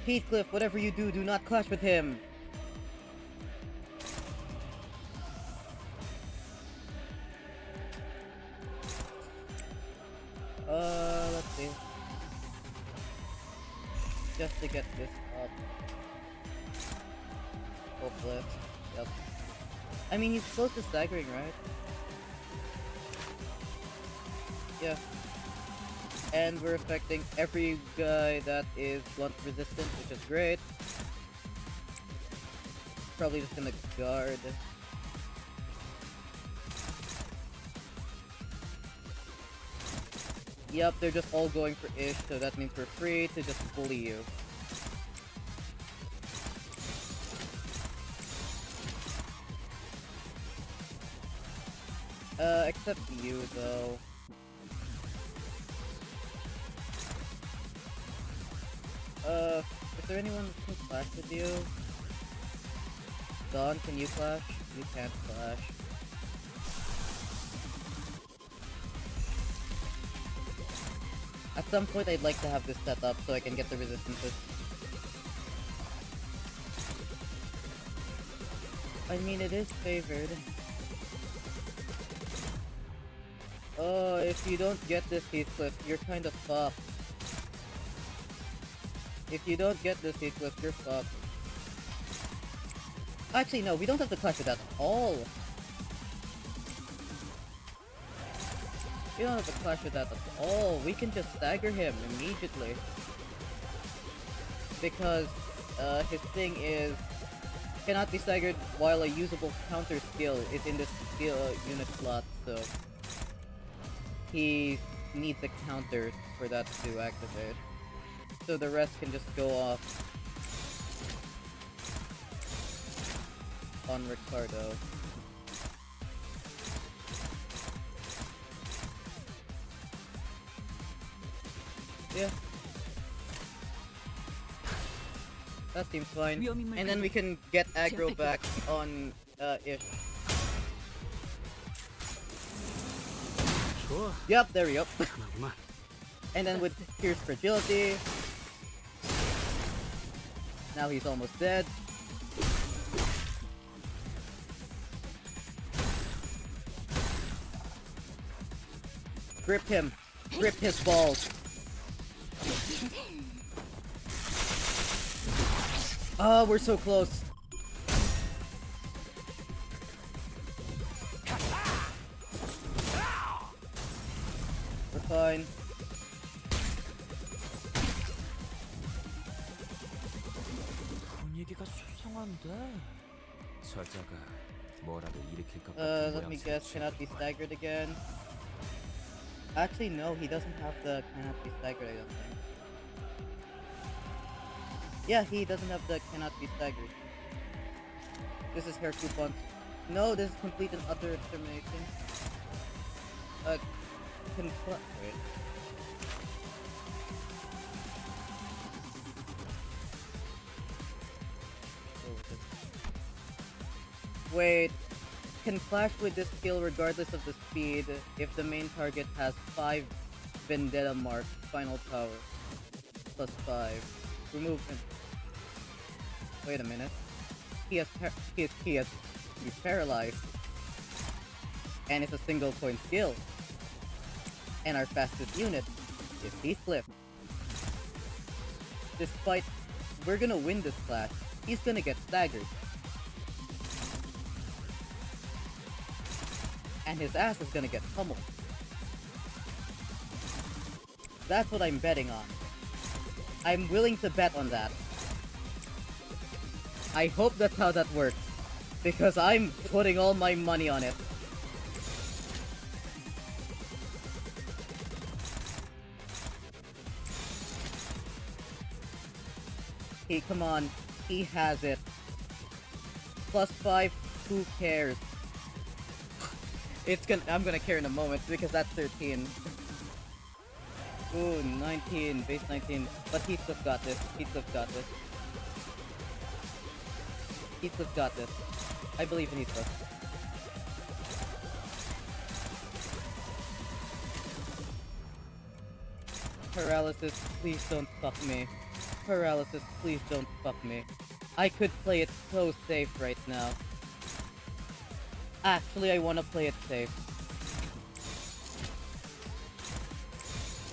Heathcliff, whatever you do, do not clash with him. Let's see. Just to get this up. Hopefully. Yep. I mean, he's close to staggering, right? Yeah. And we're affecting every guy that is blunt resistant, which is great. Probably just gonna guard. Yep, they're just all going for Ish, so that means we're free to just bully you. Except you, though. Is there anyone who can clash with you? Dawn, can you clash? You can't clash. At some point I'd like to have this set up so I can get the resistances. I mean, it is favored. Oh, if you don't get this Heathcliff, you're kind of fucked. If you don't get this Heathcliff, you're fucked. Actually, no, we don't have to clash with that at all. We don't have to clash with that at all. We can just stagger him immediately. Because, his thing is, cannot be staggered while a usable counter skill is in this skill unit slot, so he needs a counter for that to activate. So the rest can just go off on Ricardo. Yeah. That seems fine. And then we can get aggro back on Ish. Yep, there we go. And then with Pierce Fragility. Now he's almost dead. Grip him. Grip his balls. Oh, we're so close. We're fine. 분위기가 수상한데. 저자가 뭐라도 일으킬 것 같은 Let me guess, cannot be staggered again. Actually, no, he doesn't have the cannot be staggered, I don't think. Yeah, he doesn't have the cannot be staggered. This is hair coupon. No, this is complete and utter extermination. Wait. Wait, can flash with this skill regardless of the speed if the main target has 5 Vendetta mark final power plus 5. remove him. Wait a minute. He's paralyzed. And it's a single point skill. And our fastest unit is Heathcliff. Despite we're gonna win this clash, he's gonna get staggered. And his ass is gonna get pummeled. That's what I'm betting on. I'm willing to bet on that. I hope that's how that works. Because I'm putting all my money on it. Hey, come on. He has it. +5, who cares? I'm gonna care in a moment because that's 13. Ooh, 19, base 19. But Heathcliff got this. Heathcliff got this. Heathcliff got this. I believe in Heathcliff. Paralysis, please don't fuck me. Paralysis, please don't fuck me. I could play it so safe right now. Actually, I wanna play it safe.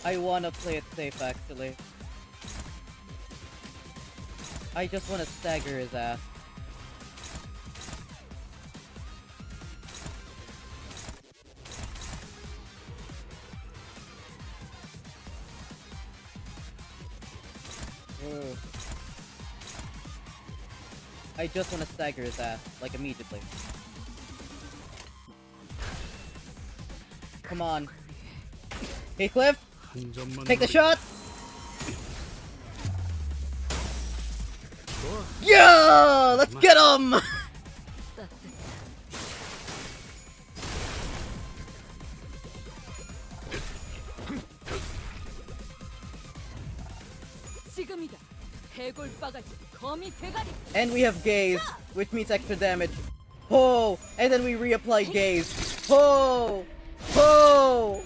I wanna play it safe, actually. I just wanna stagger his ass. Ugh. I just wanna stagger his ass, like, immediately. Come on. Heathcliff! Take the shot! Yeah! Let's get him! And we have gaze, which means extra damage. Oh! And then we reapply gaze. Oh! Oh!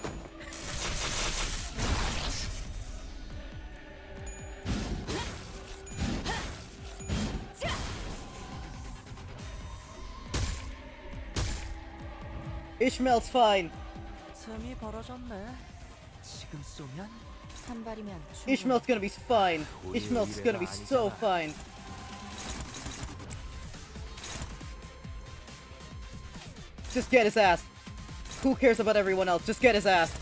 Ishmael's fine. 틈이 벌어졌네. 지금 쏘면 한 발이면 Ishmael's gonna be fine. Ishmael's gonna be so fine. Just get his ass. Who cares about everyone else? Just get his ass.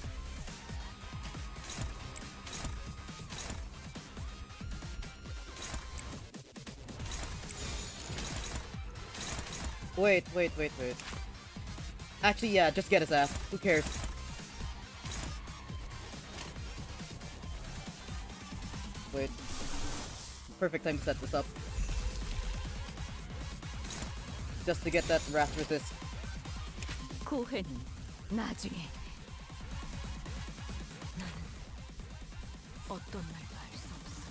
Wait. Actually, yeah, just get his ass. Who cares? Wait. Perfect time to set this up. Just to get that wrath resist. 고해는 나중에. 나는 어떤 말도 할 수 없어.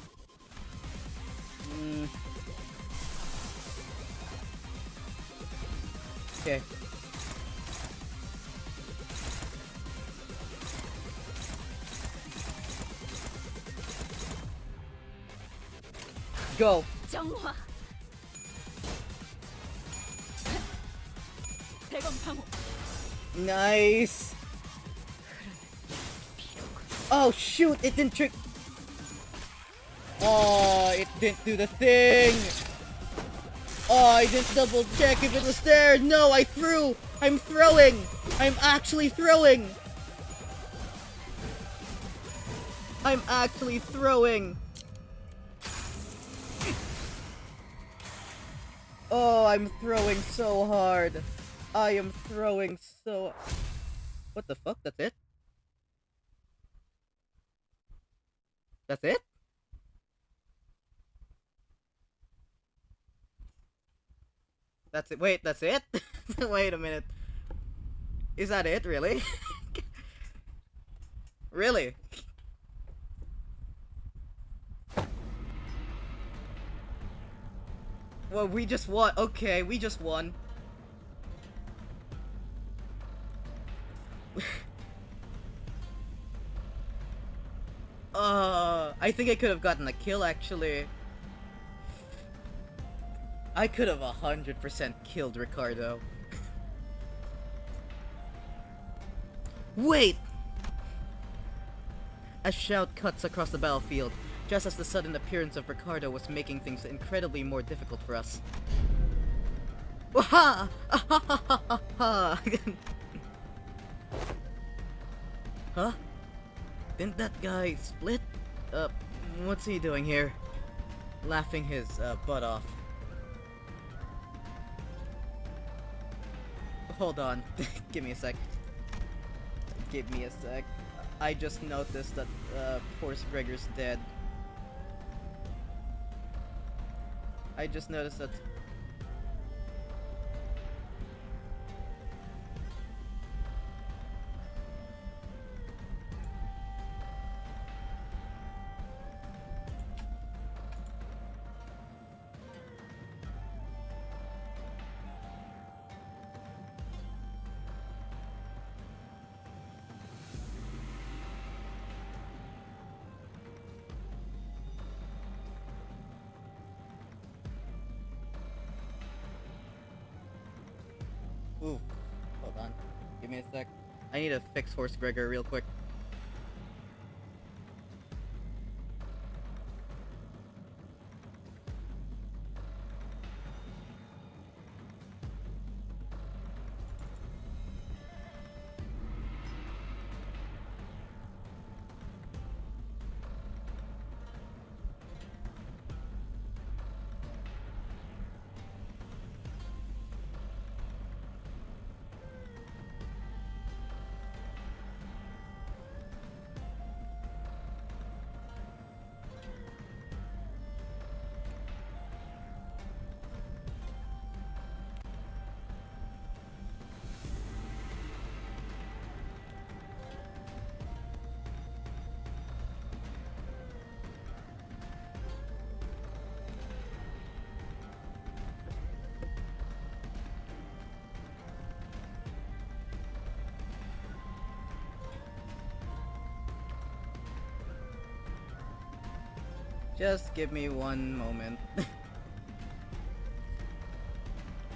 Okay. Go. 정화. 대검 방어. Nice. Oh shoot! It didn't trick. Oh, it didn't do the thing. Oh, I didn't double check if it was there. No, I threw. I'm throwing. I'm actually throwing. I'm actually throwing. Oh, I'm throwing so hard. I am throwing so... What the fuck? That's it? That's it? That's it. Wait, that's it? Wait a minute. Is that it, really? Really? Well, we just won. Okay, we just won. I think I could have gotten a kill, actually. I could have 100% killed Ricardo. Wait! A shout cuts across the battlefield, just as the sudden appearance of Ricardo was making things incredibly more difficult for us. Waha! Huh? Didn't that guy split? What's he doing here? Laughing his butt off. Hold on. Give me a sec. Give me a sec. I just noticed that Horse Gregor's dead. I just noticed that. Ooh, hold on. Give me a sec. I need to fix Horse Gregor real quick. Just give me one moment.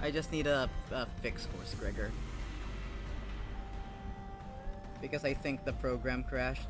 I just need to fix Horse Gregor. Because I think the program crashed.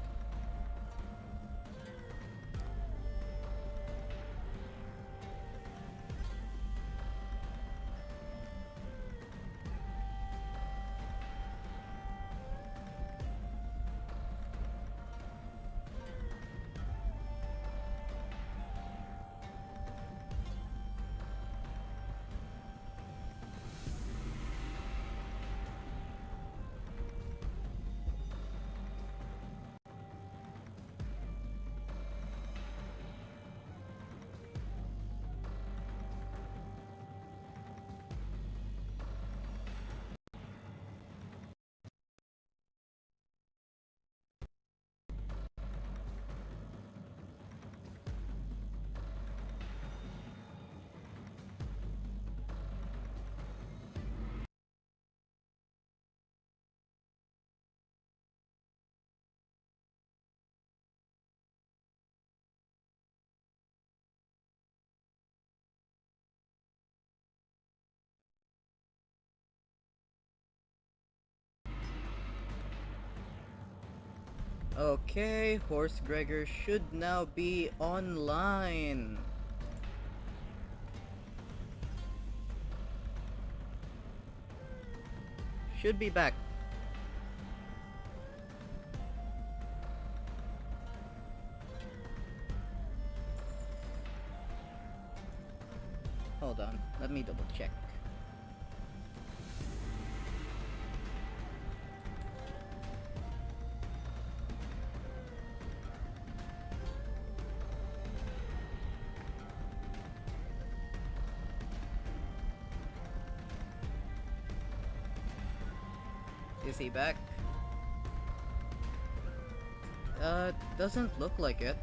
Okay, Horse Gregor should now be online. Should be back. Hold on, let me double check. Is he back? Doesn't look like it.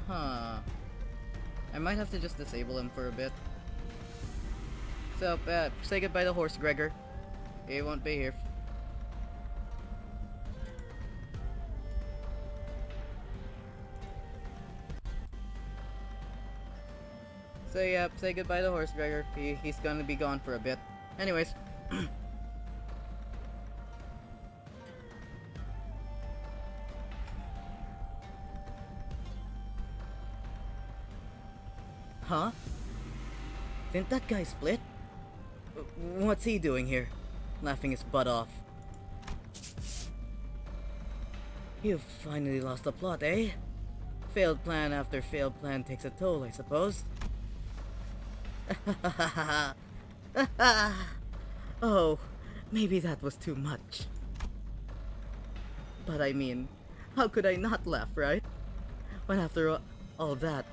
Huh. I might have to just disable him for a bit. So, say goodbye to Horse Gregor. He won't be here. So yeah, say goodbye to Horse Gregor. He's gonna be gone for a bit. Anyways. Huh? Didn't that guy split? What's he doing here? Laughing his butt off. You've finally lost the plot, eh? Failed plan after failed plan takes a toll, I suppose. Oh, maybe that was too much. But I mean, how could I not laugh, right? When after all that,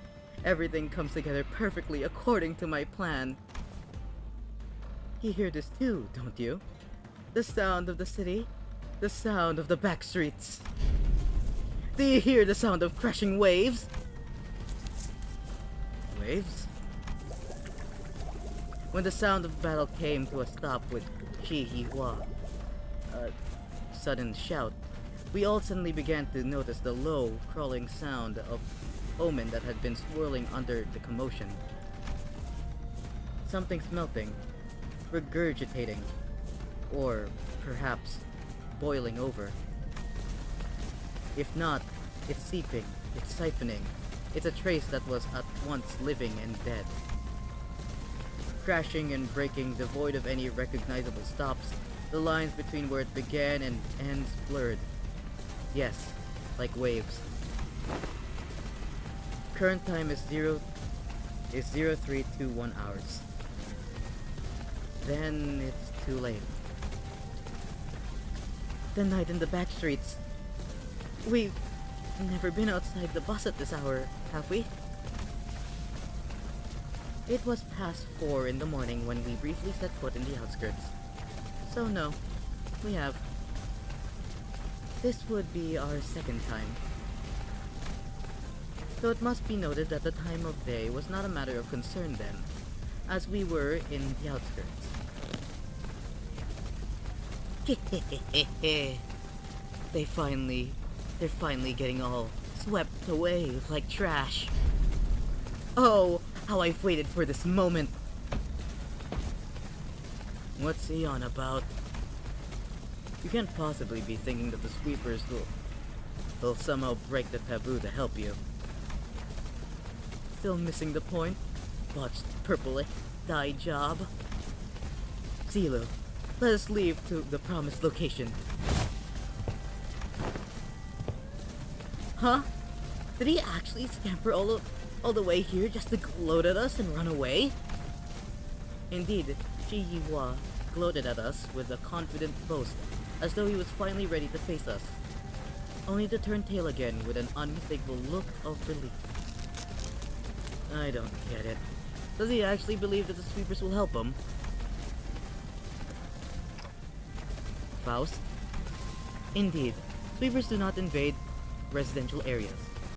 everything comes together perfectly according to my plan. You hear this too, don't you? The sound of the city, the sound of the back streets. Do you hear the sound of crashing waves? Waves? When the sound of battle came to a stop with Chi-Hua, a sudden shout, we all suddenly began to notice the low, crawling sound of omen that had been swirling under the commotion. Something's melting, regurgitating, or perhaps boiling over. If not, it's seeping, it's siphoning. It's a trace that was at once living and dead. Crashing and breaking, devoid of any recognizable stops, the lines between where it began and ends blurred. Yes, like waves. Current time is 0321 hours. Then it's too late. The night in the back streets. We've never been outside the bus at this hour, have we? It was past 4 in the morning when we briefly set foot in the outskirts. So no, we have. This would be our second time. So it must be noted that the time of day was not a matter of concern then, as we were in the outskirts. They're finally getting all swept away like trash. Oh, how I've waited for this moment. What's he on about? You can't possibly be thinking that the sweepers will somehow break the taboo to help you. Still missing the point? Botched purple dye job? Zilo, let us leave to the promised location. Huh? Did he actually scamper all the way here just to gloat at us and run away? Indeed, Chi-Hua gloated at us with a confident boast, as though he was finally ready to face us, only to turn tail again with an unmistakable look of relief. I don't get it. Does he actually believe that the sweepers will help him? Faust? Indeed, sweepers do not invade residential areas.